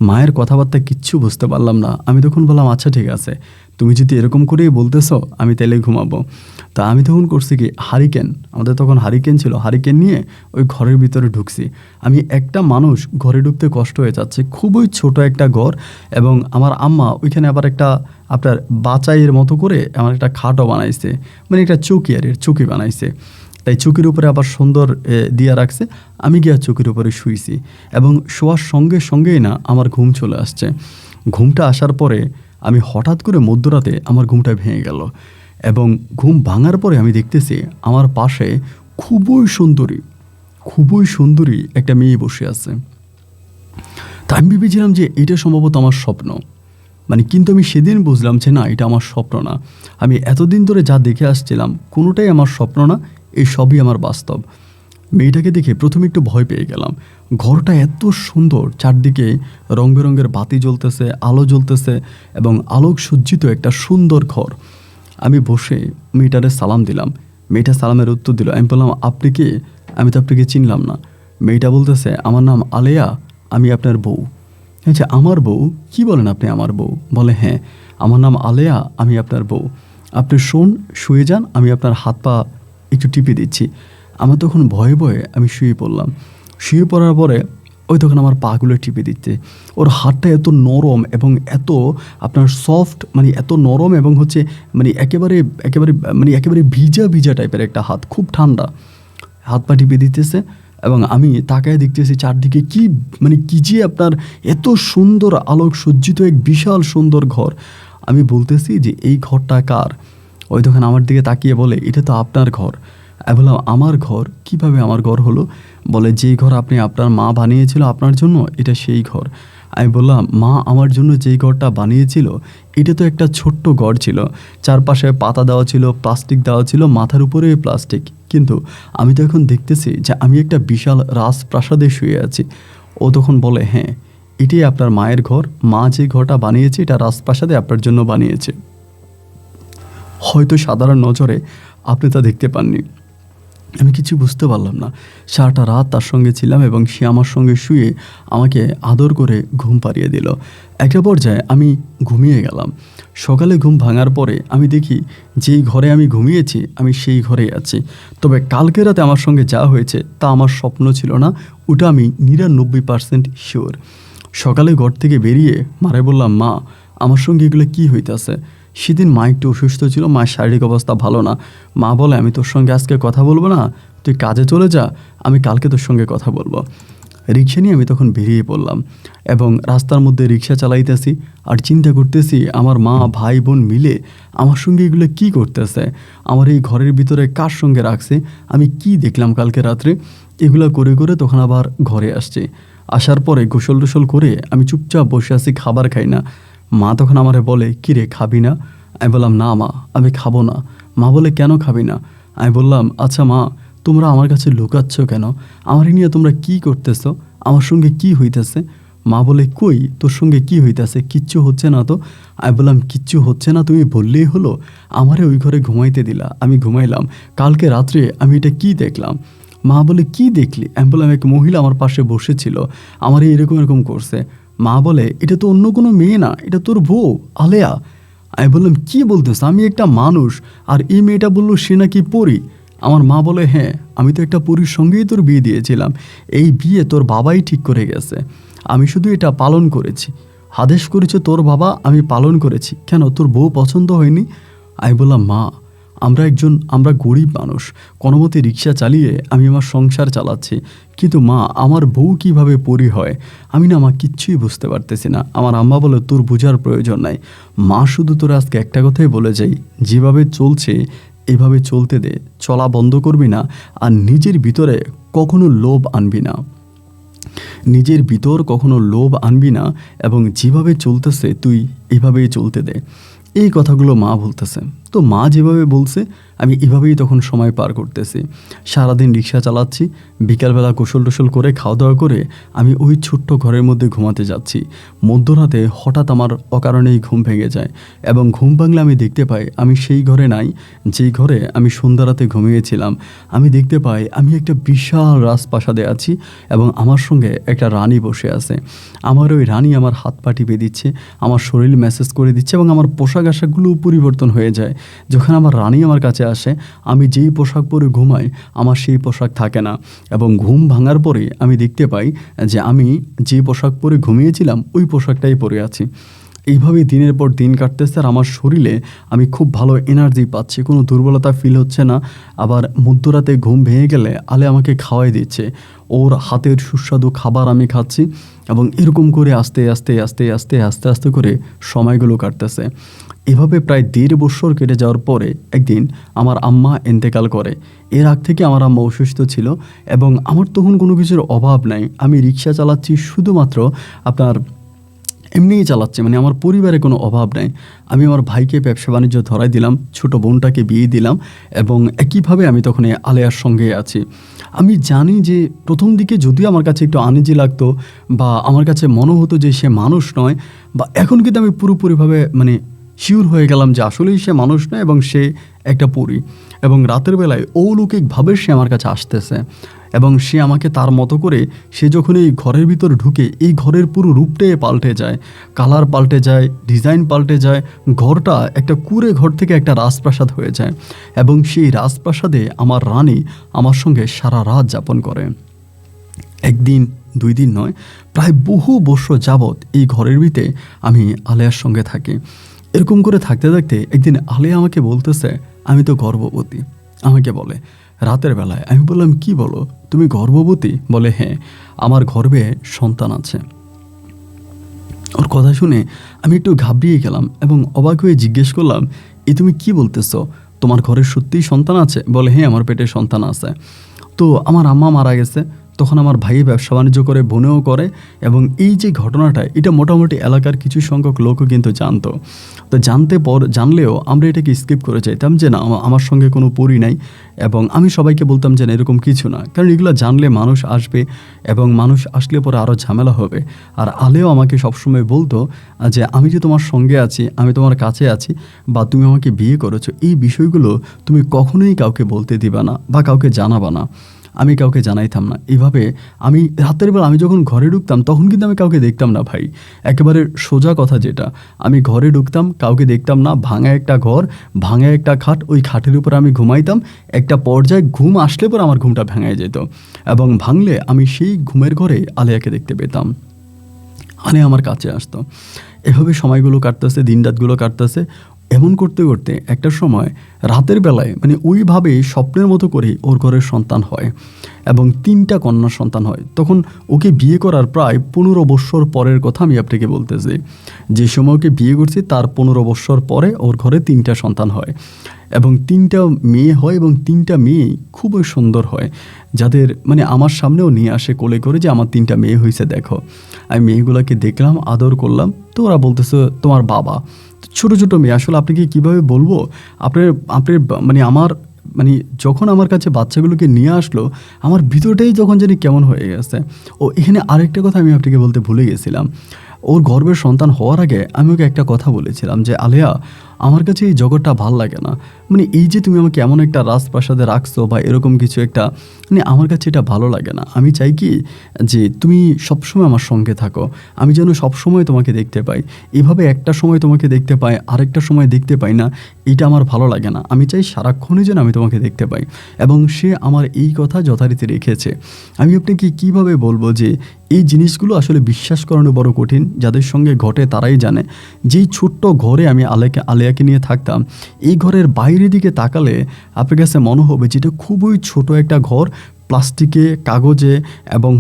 মায়ের কথাবার্তা কিচ্ছু বুঝতে পারলাম না। আমি তখন বললাম, আচ্ছা ঠিক আছে, তুমি যদি এরকম করেই বলতেছো আমি তাহলে ঘুমাবো। তা আমি তখন করছি কি, হারিকেন, আমাদের তখন হারিকেন ছিল, হারিকেন নিয়ে ওই ঘরের ভিতরে ঢুকছি। আমি একটা মানুষ ঘরে ঢুকতে কষ্ট হয়ে যাচ্ছে, খুবই ছোট একটা ঘর এবং আমার আম্মা ওইখানে আবার একটা আপনার বাচাইয়ের মতো করে আমার একটা খাটও বানাইছে, মানে একটা চৌকি, আর চৌকি বানাইছে। তাই চৌকির উপরে আবার সুন্দর দিয়া রাখছে। আমি গিয়া চৌকির উপরে শুইছি এবং শোয়ার সঙ্গে সঙ্গেই না আমার ঘুম চলে আসছে। ঘুমটা আসার পরে আমি হঠাৎ করে মধ্যরাতে আমার ঘুমটা ভেঙে গেল এবং ঘুম ভাঙার পরে আমি দেখতেছি আমার পাশে খুবই সুন্দরী একটা মেয়ে বসে আছে। তা আমি ভেবেছিলাম যে এটা সম্ভবত আমার স্বপ্ন, মানে কিন্তু আমি সেদিন বুঝলাম যে না, এটা আমার স্বপ্ন না। আমি এতদিন ধরে যা দেখে আসছিলাম কোনোটাই আমার স্বপ্ন না, এই সবই আমার বাস্তব। মেয়েটাকে দেখে প্রথমে একটু ভয় পেয়ে গেলাম। ঘরটা এত সুন্দর, চারদিকে রং বেরঙের বাতি জ্বলতেছে, আলো জ্বলতেছে এবং আলোক সজ্জিত একটা সুন্দর ঘর। আমি বসে মেয়েটারে সালাম দিলাম। মেয়েটা সালামের উত্তর দিল। আমি বললাম, আপনি কে? আমি তো আপনাকে চিনলাম না। মেয়েটা বলতেছে, আমার নাম আলেয়া, আমি আপনার বউ। আচ্ছা, আমার বউ? কি বলেন আপনি আমার বউ? বলে, হ্যাঁ, আমার নাম আলেয়া, আমি আপনার বউ। আপনি শুয়ে যান, আমি আপনার হাত পা একটু টিপে দিচ্ছি। আমার তখন ভয়ে ভয়ে আমি শুয়ে পড়লাম। শুয়ে পড়ার পরে ওই তখন আমার পাগুলো টিপে দিচ্ছে। ওর হাতটা এত নরম এবং এত আপনার সফট, মানে এত নরম এবং হচ্ছে মানে একেবারে একেবারে মানে একেবারে ভিজা ভিজা টাইপের একটা হাত, খুব ঠান্ডা। হাত পা টিপে দিতেছে এবং আমি তাকায় দেখতেছি চারদিকে কি যে আপনার এত সুন্দর আলোক সজ্জিত এক বিশাল সুন্দর ঘর। আমি বলতেছি যে এই ঘরটা কার? ওই তখন আমার দিকে তাকিয়ে বলে, এটা তো আপনার ঘর। আমি বললাম, আমার ঘর? কিভাবে আমার ঘর হলো? বলে, যেই ঘর আপনি আপনার মা বানিয়েছিল আপনার জন্য, এটা সেই ঘর। আমি বললাম, মা আমার জন্য যেই ঘরটা বানিয়েছিল এটা তো একটা ছোট্ট ঘর ছিল, চারপাশে পাতা দেওয়া ছিল, প্লাস্টিক দেওয়া ছিল, মাথার উপরে প্লাস্টিক, কিন্তু আমি তো এখন দেখতেছি যে আমি একটা বিশাল রাজপ্রাসাদে শুয়ে আছি। ও তখন বলে, হ্যাঁ, এটাই আপনার মায়ের ঘর, মা যে ঘরটা বানিয়েছে এটা রাজপ্রাসাদে আপনার জন্য বানিয়েছে। হয়তো সাধারণ নজরে আপনি তা দেখতে পাননি। আমি কিছু বুঝতে পারলাম না। সারাটা রাত তার সঙ্গে ছিলাম এবং সে আমার সঙ্গে শুয়ে আমাকে আদর করে ঘুম পাড়িয়ে দিল। একটা পর্যায়ে আমি ঘুমিয়ে গেলাম। সকালে ঘুম ভাঙার পরে আমি দেখি যেই ঘরে আমি ঘুমিয়েছি আমি সেই ঘরেই আছি। তবে কালকে রাতে আমার সঙ্গে যা হয়েছে তা আমার স্বপ্ন ছিল না, ওটা আমি 99% শিওর। সকালে ঘর থেকে বেরিয়ে মারে বললাম, মা আমার সঙ্গে এগুলো কী হইতেছে? সেদিন মা একটু অসুস্থ ছিল, মায়ের শারীরিক অবস্থা ভালো না। মা বলে, আমি তোর সঙ্গে আজকে কথা বলবো না, তুই কাজে চলে যা, আমি কালকে তোর সঙ্গে কথা বলবো। রিক্সা নিয়ে আমি তখন বেরিয়ে পড়লাম এবং রাস্তার মধ্যে রিক্সা চালাইতেছি আর চিন্তা করতেছি আমার মা ভাই বোন মিলে আমার সঙ্গে এগুলো কী করতেছে, আমার এই ঘরের ভিতরে কার সঙ্গে রাখছে, আমি কি দেখলাম কালকে রাত্রে। এগুলো করে করে তখন আবার ঘরে আসছি। আসার পরে গোসল টোসল করে আমি চুপচাপ বসে আছি, খাবার খাই না। মা তখন আমারে বলে, কী রে খাবি না? আমি বললাম, না মা আমি খাবো না। মা বলে, কেন খাবি না? আমি বললাম, আচ্ছা মা তোমরা আমার কাছে লুকাচ্ছ কেন? আমার নিয়ে তোমরা কি করতেছো? আমার সঙ্গে কি হইতেছে? মা বলে, কই তোর সঙ্গে কি হইতেছে? কিচ্ছু হচ্ছে না তো। আমি বললাম, কিচ্ছু হচ্ছে না তুমি বললেই হলো? আমারে ওই ঘরে ঘুমাইতে দিলা, আমি ঘুমাইলাম। কালকে রাত্রে আমি এটা কি দেখলাম? মা বলে, কি দেখলি? আমি বললাম, এক মহিলা আমার পাশে বসেছিল, আমার এরকম এরকম করছে। মা বলে, এটা তো অন্য কোনো মেয়ে না, এটা তোর বউ আলেয়া। আমি বললাম, কি বলতেছ? আমি একটা মানুষ, আর এই মেয়েটা বললো সে নাকি পরী। আমার মা বলে, হ্যাঁ আমি তো একটা পরীর সঙ্গেই তোর বিয়ে দিয়েছিলাম, এই বিয়ে তোর বাবাই ঠিক করে গেছে, আমি শুধু এটা পালন করেছি। আদেশ করেছে তোর বাবা, আমি পালন করেছি, কেন তোর বউ পছন্দ হয়নি? আমি বললাম, মা আমরা গরিব মানুষ, কোনোমতে রিক্সা চালিয়ে আমি আমার সংসার চালাচ্ছি, কিন্তু মা আমার বউ কিভাবে পরী হয় আমি না মা কিচ্ছুই বুঝতে পারতেছি না। আমার আম্মা বলে, তোর বোঝার প্রয়োজন নাই মা, শুধু তোর আজকে একটা কথাই বলে যাই, যেভাবে চলছে এভাবে চলতে দে, চলা বন্ধ করবি না, আর নিজের ভিতরে কখনো লোভ আনবি না, নিজের ভিতর কখনো লোভ আনবি না, এবং যেভাবে চলতেছে তুই এভাবেই চলতে দে। এই কথাগুলো মা বলতেছে। তো মা যেভাবে বলছে আমি এভাবেই তখন সময় পার করতেছি। সারাদিন রিক্সা চালাচ্ছি, বিকালবেলা গোসল টোসল করে খাওয়া দাওয়া করে আমি ওই ছোট্ট ঘরের মধ্যে ঘুমাতে যাচ্ছি। মধ্যরাতে হঠাৎ আমার অকারণেই ঘুম ভেঙে যায়, এবং ঘুম ভাঙলে আমি দেখতে পাই আমি সেই ঘরে নাই যেই ঘরে আমি সন্ধ্যা রাতে ঘুমিয়েছিলাম। আমি দেখতে পাই আমি একটা বিশাল রাজপ্রাসাদে আছি এবং আমার সঙ্গে একটা রানী বসে আছে। আমার ওই রানী আমার হাত পা টিপে দিচ্ছে, আমার শরীর ম্যাসেজ করে দিচ্ছে, এবং আমার পোশাক আশাকগুলো পরিবর্তন হয়ে যায়। যখন আমার রানী আমার কাছে আসে, আমি যেই পোশাক পরে ঘুমাই আমার সেই পোশাক থাকে না, এবং ঘুম ভাঙার পরে আমি দেখতে পাই যে আমি যে পোশাক পরে ঘুমিয়েছিলাম ওই পোশাকটাই পরে আছি। এইভাবে দিনের পর দিন কাটতেছে, আর আমার শরীরে আমি খুব ভালো এনার্জি পাচ্ছি, কোনো দুর্বলতা ফিল হচ্ছে না। আবার মধ্যরাতে ঘুম ভেঙে গেলে আলে আমাকে খাওয়াই দিচ্ছে, ওর হাতের সুস্বাদু খাবার আমি খাচ্ছি, এবং এরকম করে আস্তে আস্তে আস্তে আস্তে আস্তে আস্তে করে সময়গুলো কাটতেছে। এভাবে প্রায় 1.5 বছর কেটে যাওয়ার পরে একদিন আমার আম্মা ইন্তেকাল করে। এর আগ থেকে আমার আম্মা অসুস্থ ছিল, এবং আমার তখন কোনো কিছুর অভাব নাই। আমি রিক্সা চালাচ্ছি শুধুমাত্র আপনার এমনিই চালাচ্ছে, মানে আমার পরিবারে কোনো অভাব নেই। আমি আমার ভাইকে ব্যবসা বাণিজ্য ধরাই দিলাম, ছোট বোনটাকে বিয়ে দিলাম, এবং একইভাবে আমি তখন এই আলেয়ার সঙ্গে আছি। আমি জানি যে প্রথম দিকে যদিও আমার কাছে একটু আনইজি লাগতো, বা আমার কাছে মনে হতো যে সে মানুষ নয়, বা এখন কিন্তু আমি পুরোপুরিভাবে মানে শিওর হয়ে গেলাম যে আসলেই সে মানুষ নয় এবং সে একটা পরী। এবং রাতের বেলায় অলৌকিকভাবে সে আমার কাছে আসতেছে, এবং সে আমাকে তার মতো করে, সে যখন এই ঘরের ভিতর ঢুকে এই ঘরের পুরো রূপটাই পাল্টে যায়, কালার পাল্টে যায়, ডিজাইন পাল্টে যায়, ঘরটা একটা কুঁড়ে ঘর থেকে একটা রাজপ্রাসাদ হয়ে যায়, এবং সেই রাজপ্রাসাদে আমার রানী আমার সঙ্গে সারা রাত যাপন করে। একদিন 2 দিন নয়, প্রায় বহু বছর যাবৎ এই ঘরের ভিতরে আমি আলেয়ার সঙ্গে থাকি। এরকম করে থাকতে থাকতে একদিন আলেয়া আমাকে বলতেছে, আমি তো গর্ভবতী। আমাকে বলে রাতের বেলায়। আমি বললাম, কি বলো, তুমি গর্ভবতী? বলে, হ্যাঁ আমার গর্ভে সন্তান আছে। ওর কথা শুনে আমি একটু ঘাবড়িয়ে গেলাম এবং অবাক হয়ে জিজ্ঞেস করলাম, তুমি কি বলতেছো, তোমার ঘরে সত্যিই সন্তান আছে? বলে, হ্যাঁ আমার পেটে সন্তান আছে। তো আমার আম্মা মারা গেছে, তখন আমার ভাই ব্যবসা বাণিজ্য করে, বোনেও করে, এবং এই যে ঘটনাটা এটা মোটামুটি এলাকার কিছু সংখ্যক লোকও কিন্তু জানতো। তো জানলেও আমরা এটাকে স্কিপ করে যাইতাম যে না, আমার সঙ্গে কোনো পরি নাই, এবং আমি সবাইকে বলতাম যে না, এরকম কিছু না, কারণ এগুলো জানলে মানুষ আসবে এবং মানুষ আসলে পরে আরও ঝামেলা হবে। আর আলেও আমাকে সবসময় বলতো যে আমি যে তোমার সঙ্গে আছি, আমি তোমার কাছে আছি, বা তুমি আমাকে বিয়ে করেছো, এই বিষয়গুলো তুমি কখনোই কাউকে বলতে দিবা না বা কাউকে জানাবা না। আমি কাউকে জানাইতাম না। এভাবে আমি রাতের বেলা আমি যখন ঘরে ঢুকতাম তখন কিন্তু আমি কাউকে দেখতাম না ভাই, একেবারে সোজা কথা যেটা। আমি ঘরে ঢুকতাম, কাউকে দেখতাম না, ভাঙা একটা ঘর, ভাঙা একটা খাট, ওই খাটের উপর আমি ঘুমাইতাম। একটা পর্যায়ে ঘুম আসলে পর আমার ঘুমটা ভেঙে যেত, এবং ভাঙলে আমি সেই ঘুমের ঘরে আলিয়াকে দেখতে পেতাম। আলিয়া আমার কাছে আসতো। এভাবে সময়গুলো কাটতেছে, দিন রাতগুলো কাটতেছে। এমন করতে করতে একটা সময় রাতের বেলায় মানে ওইভাবে স্বপ্নের মতো করে ওর ঘরের সন্তান হয়, এবং 3টা কন্যা সন্তান হয়। তখন ওকে বিয়ে করার প্রায় 15 বৎসর পরের কথা আমি আপনাকে বলতেছি। যে সময় ওকে বিয়ে করছি তার 15 বৎসর পরে ওর ঘরে 3টা সন্তান হয়, এবং 3টা মেয়ে হয়, এবং 3টা মেয়ে খুবই সুন্দর হয়, যাদের মানে আমার সামনেও নিয়ে আসে কোলে করে যে আমার 3টা মেয়ে হয়েছে দেখো। আমি মেয়েগুলোকে দেখলাম, আদর করলাম, তো ওরা বলতেছে তোমার বাবা। ছোটো ছোটো মেয়ে, আসলে আপনাকে কীভাবে বলবো, আপনার আপনার মানে আমার মানে যখন আমার কাছে বাচ্চাগুলোকে নিয়ে আসলো, আমার ভিতরটাই যখন জানি কেমন হয়ে গেছে। ও এখানে আরেকটা কথা আমি আপনাকে বলতে ভুলে গেছিলাম। ওর গর্ভের সন্তান হওয়ার আগে আমি ওকে একটা কথা বলেছিলাম যে আলিয়া, আমার কাছে এই জগৎটা ভাল লাগে না, মানে এই যে তুমি আমাকে এমন একটা রাজপ্রাসাদে রাখছো বা এরকম কিছু একটা, মানে আমার কাছে এটা ভালো লাগে না। আমি চাই কি যে তুমি সবসময় আমার সঙ্গে থাকো, আমি যেন সবসময় তোমাকে দেখতে পাই। এভাবে একটা সময় তোমাকে দেখতে পাই, আরেকটা সময় দেখতে পাই না, এটা আমার ভালো লাগে না। আমি চাই সারাক্ষণই যেন আমি তোমাকে দেখতে পাই। এবং সে আমার এই কথা যথারীতি রেখেছে। আমি আপনাকে কীভাবে বলবো যে এই জিনিসগুলো আসলে বিশ্বাস করানো বড় কঠিন। যাদের সঙ্গে ঘটে তারাই জানে। যেই ছোট্ট ঘরে আমি আলিয়াকে নিয়ে থাকতাম, এই ঘরের বাইরের দিকে তাকালে আপনার কাছে মনে হবে যেটা খুবই ছোট একটা ঘর, প্লাস্টিকে, কাগজে এবং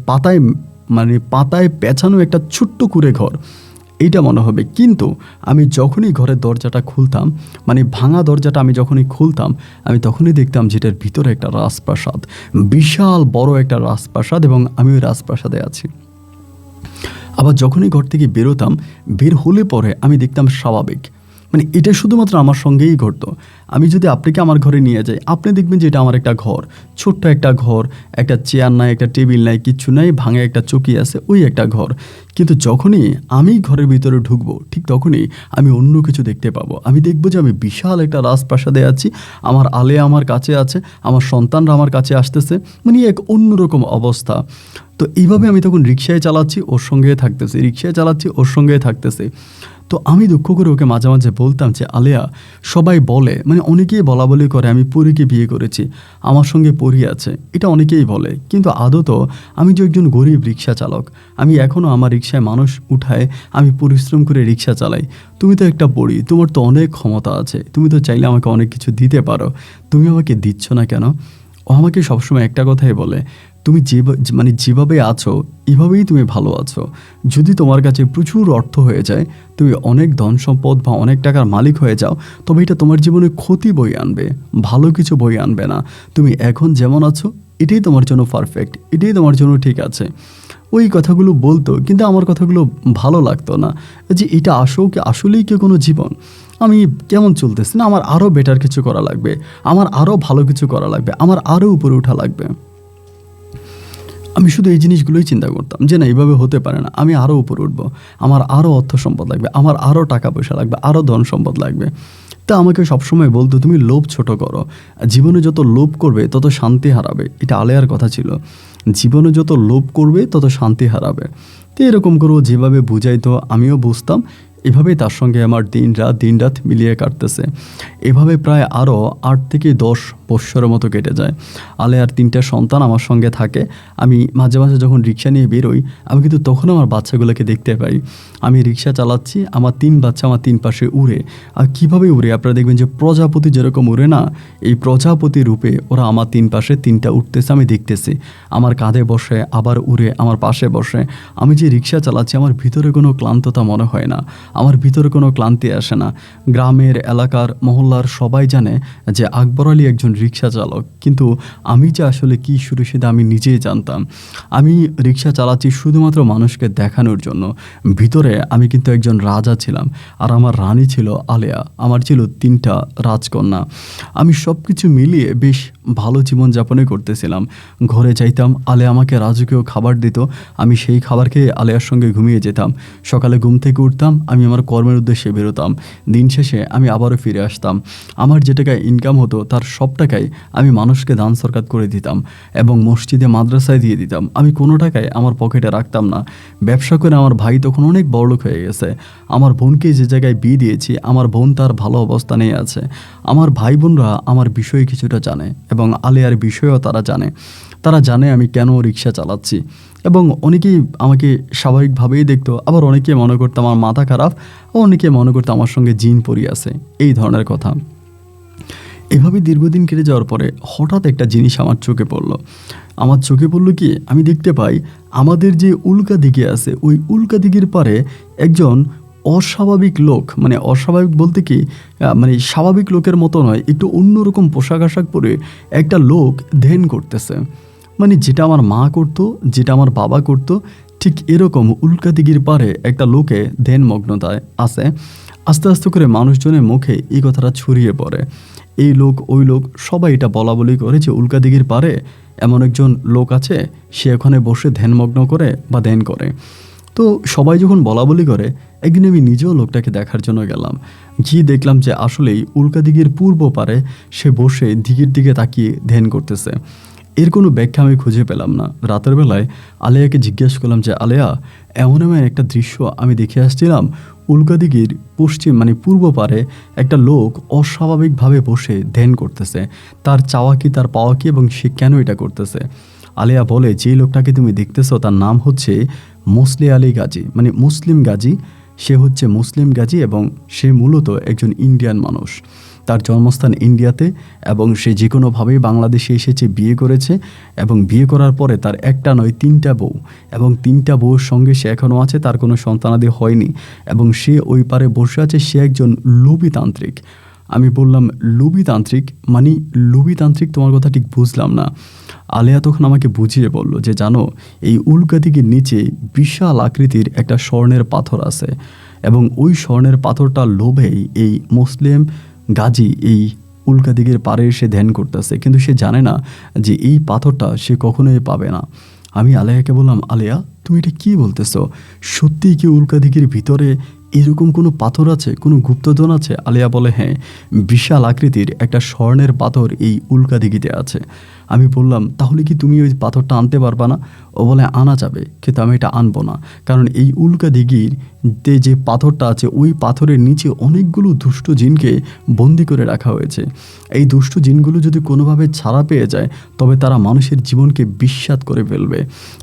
পাতায়, মানে পাতায় পেঁচানো একটা ছোট্ট কুঁড়ে ঘর, এইটা মনে হবে। কিন্তু আমি যখনই ঘরের দরজাটা খুলতাম, মানে ভাঙা দরজাটা আমি যখনই খুলতাম, আমি তখনই দেখতাম যেটার ভিতরে একটা রাজপ্রাসাদ, বিশাল বড় একটা রাজপ্রাসাদ, এবং আমি ওই রাজপ্রাসাদে আছি। আবার যখনই ঘর থেকে বেরোতাম, বের হলে পরে আমি দেখতাম স্বাভাবিক, মানে এটা শুধুমাত্র আমার সঙ্গেই ঘটতো। আমি যদি আপনাকে আমার ঘরে নিয়ে যাই, আপনি দেখবেন যে এটা আমার একটা ঘর, ছোট্ট একটা ঘর, একটা চেয়ার নাই, একটা টেবিল নাই, কিচ্ছু নাই, ভাঙা একটা চৌকি আছে, ওই একটা ঘর। কিন্তু যখনই আমি ঘরের ভিতরে ঢুকবো, ঠিক তখনই আমি অন্য কিছু দেখতে পাবো। আমি দেখবো যে আমি বিশাল একটা রাজপ্রাসাদে আছি, আমার আলেয়া আমার কাছে আছে, আমার সন্তানরা আমার কাছে আসতেছে, মানে এক অন্যরকম অবস্থা। তো এইভাবে আমি তখন রিক্সায় চালাচ্ছি, ওর সঙ্গে থাকতেছি, রিক্সায় চালাচ্ছি, ওর সঙ্গে থাকতেছি। তো আমি দুঃখ করে ওকে মাঝে মাঝে বলতাম যে আলেয়া, সবাই বলে, মানে অনেকেই বলা বলি করে আমি পরীকে বিয়ে করেছি, আমার সঙ্গে পরী আছে, এটা অনেকেই বলে, কিন্তু আদত আমি যে একজন গরিব রিক্সা চালক, আমি এখনও আমার রিক্সায় মানুষ উঠায়, আমি পরিশ্রম করে রিক্সা চালাই। তুমি তো একটা পরী, তোমার তো অনেক ক্ষমতা আছে, তুমি তো চাইলে আমাকে অনেক কিছু দিতে পারো, তুমি আমাকে দিচ্ছ না কেন? ও আমাকে সবসময় একটা কথাই বলে, তুমি যেভাবে আছো এভাবেই তুমি ভালো আছো। যদি তোমার কাছে প্রচুর অর্থ হয়ে যায়, তুমি অনেক ধন সম্পদ বা অনেক টাকার মালিক হয়ে যাও, তবে এটা তোমার জীবনে ক্ষতি বয়ে আনবে, ভালো কিছু বয়ে আনবে না। তুমি এখন যেমন আছো এটাই তোমার জন্য পারফেক্ট, এটাই তোমার জন্য ঠিক আছে। ওই কথাগুলো বলতো, কিন্তু আমার কথাগুলো ভালো লাগতো না, যে এটা আসলেই কি কোনো জীবন? আমি কেমন চলতেছি না, আমার আরও বেটার কিছু করা লাগবে, আমার আরও ভালো কিছু করা লাগবে, আমার আরও উপরে ওঠা লাগবে। আমি শুধু এই জিনিসগুলোই চিন্তা করতাম যে না, এইভাবে হতে পারে না, আমি আরও উপরে উঠবো, আমার আরও অর্থ সম্পদ লাগবে, আমার আরও টাকা পয়সা লাগবে, আরও ধন সম্পদ লাগবে। তা আমাকে সবসময় বলতো তুমি লোভ ছোট করো, জীবনে যত লোভ করবে তত শান্তি হারাবে। এটা আলেয়ার কথা ছিল, জীবনে যত লোভ করবে তত শান্তি হারাবে। তো এরকম করে যেভাবে বুঝাইতো আমিও বুঝতাম। এভাবেই তার সঙ্গে আমার দিন রাত মিলিয়ে কাটতেছে। এভাবে প্রায় আরও 8 থেকে 10 বৎসরের মতো কেটে যায়। আলেয়ার 3টা সন্তান আমার সঙ্গে থাকে। আমি মাঝে মাঝে যখন রিক্সা নিয়ে বেরোই, আমি কিন্তু তখন আমার বাচ্চাগুলোকে দেখতে পাই। আমি রিক্সা চালাচ্ছি, আমার 3 বাচ্চা আমার 3 পাশে উড়ে। আর কীভাবে উড়ে, আপনারা দেখবেন যে প্রজাপতি যেরকম উড়ে না, এই প্রজাপতি রূপে ওরা আমার 3 পাশে 3টা উঠতেছে, আমি দেখতেছি। আমার কাঁধে বসে, আবার উড়ে আমার পাশে বসে। আমি যে রিক্সা চালাচ্ছি, আমার ভিতরে কোনো ক্লান্ততা মনে হয় না। আমার ভিতরে কোনো ক্লান্তি আসে না। গ্রামের এলাকার মহল্লার সবাই জানে যে আকবর আলী একজন রিক্সা চালক, কিন্তু আমি যে আসলে কী শুরু সেটা আমি নিজেই জানতাম। আমি রিক্সা চালাচ্ছি শুধুমাত্র মানুষকে দেখানোর জন্য। ভিতরে আমি কিন্তু একজন রাজা ছিলাম, আর আমার রানী ছিল আলেয়া, আমার ছিল 3টা রাজকন্যা। আমি সব কিছু মিলিয়ে বেশ ভালো জীবনযাপনই করতেছিলাম। ঘরে যাইতাম, আলেয়া আমাকে রাজকীয় খাবার দিত, আমি সেই খাবার খেয়ে আলেয়ার সঙ্গে ঘুমিয়ে যেতাম। সকালে ঘুম থেকে উঠতাম, আমি আমার কর্মের উদ্দেশ্যে বেরোতাম। দিন শেষে আমি আবারও ফিরে আসতাম। আমার যে টাকায় ইনকাম হতো তার সব টাকাই আমি মানুষকে দান সরকার করে দিতাম এবং মসজিদে মাদ্রাসায় দিয়ে দিতাম। আমি কোনো টাকায় আমার পকেটে রাখতাম না। ব্যবসা করে আমার ভাই তখন অনেক বড়লোক হয়ে গেছে। আমার বোনকে যে জায়গায় বিয়ে দিয়েছি, আমার বোন তার ভালো অবস্থানেই আছে। আমার ভাই বোনরা আমার বিষয়ে কিছুটা জানে এবং আলেয়ার বিষয়েও তারা জানে। তারা জানে আমি কেন রিক্সা চালাচ্ছি, এবং অনেকেই আমাকে স্বাভাবিকভাবেই দেখতো, আবার অনেকে মনে করতো আমার মাথা খারাপ, ও অনেকে মনে করতো আমার সঙ্গে জিন পড়ি আছে, এই ধরনের কথা। এভাবে দীর্ঘদিন কেটে যাওয়ার পরে হঠাৎ একটা জিনিস আমার চোখে পড়লো। আমার চোখে পড়লো কি, আমি দেখতে পাই আমাদের যে উল্কা দিঘি আছে, ওই উল্কা দিঘির পারে একজন অস্বাভাবিক লোক, মানে অস্বাভাবিক বলতে কি, মানে স্বাভাবিক লোকের মতো নয়, একটু অন্যরকম পোশাক আশাক পরে একটা লোক ধ্যান করতেছে। মানে যেটা আমার মা করতো, যেটা আমার বাবা করতো, ঠিক এরকম উল্কা দিঘির পারে একটা লোকে ধ্যানমগ্নতায় আছে। আস্তে আস্তে করে মানুষজনের মুখে এই কথাটা ছড়িয়ে পড়ে। এই লোক ওই লোক সবাই এটা বলা বলি করে যে উল্কা দিঘির পারে এমন একজন লোক আছে, সে ওখানে বসে ধ্যানমগ্ন করে বা ধ্যান করে। তো সবাই যখন বলা বলি করে, একদিন আমি নিজেও লোকটাকে দেখার জন্য গেলাম। গিয়ে দেখলাম যে আসলেই উল্কা দিঘির পূর্ব পারে সে বসে দিঘির দিকে তাকিয়ে ধ্যান করতেছে। এর কোনো ব্যাখ্যা আমি খুঁজে পেলাম না। রাতের বেলায় আলেয়াকে জিজ্ঞেস করলাম যে আলেয়া, এমন এমন একটা দৃশ্য আমি দেখে আসছিলাম, উল্কা দিঘির পশ্চিম মানে পূর্ব পারে একটা লোক অস্বাভাবিকভাবে বসে ধ্যান করতেছে। তার চাওয়া কি, তার পাওয়া কি, এবং সে কেন এটা করতেছে? আলেয়া বলে, যেই লোকটাকে তুমি দেখতেছো তার নাম হচ্ছে মোসলে আলী গাজী, মানে মুসলিম গাজী। সে হচ্ছে মুসলিম গাজী এবং সে মূলত একজন ইন্ডিয়ান মানুষ। তার জন্মস্থান ইন্ডিয়াতে এবং সে যে কোনোভাবেই বাংলাদেশে এসেছে, বিয়ে করেছে, এবং বিয়ে করার পরে তার একটা নয় 3টা বউ, এবং 3টা বউর সঙ্গে সে এখনও আছে, তার কোনো সন্তানাদি হয়নি, এবং সে ওই পারে বসে আছে। সে একজন লোভীতান্ত্রিক। আমি বললাম, লোভীতান্ত্রিক মানে? লোভীতান্ত্রিক তোমার কথা ঠিক বুঝলাম না। আলেয়া তখন আমাকে বুঝিয়ে বলল যে জানো, এই উল্কা দিঘির নিচে বিশাল আকৃতির একটা স্বর্ণের পাথর আছে, এবং ওই স্বর্ণের পাথরটার লোভেই এই মুসলিম গাজী এই উল্কা দিঘির পাড়ে এসে ধ্যান করতেছে, কিন্তু সে জানে না যে এই পাথরটা সে কখনোই পাবে না। আমি আলেয়াকে বললাম, আলেয়া তুমি এটা কী বলতেছো? সত্যিই কি উল্কা দিঘির ভিতরে এরকম কোনো পাথর আছে, কোনো গুপ্তধন আছে? আলেয়া বলে, হ্যাঁ, বিশাল আকৃতির একটা স্বর্ণের পাথর এই উল্কা দিঘিতে আছে। আমি বললাম, তাহলে কি তুমি ওই পাথরটা আনতে পারবা না? ও বলে, আনা যাবে, কিন্তু আমি এটা আনবো না, কারণ এই উল্কা দিঘির যে পাথরটা আছে, ওই পাথরের নিচে অনেকগুলো দুষ্ট জিনকে বন্দি করে রাখা হয়েছে। এই দুষ্ট জিনগুলো যদি কোনোভাবে ছাড়া পেয়ে যায়, তবে তারা মানুষের জীবনকে বিস্বাদ করে ফেলবে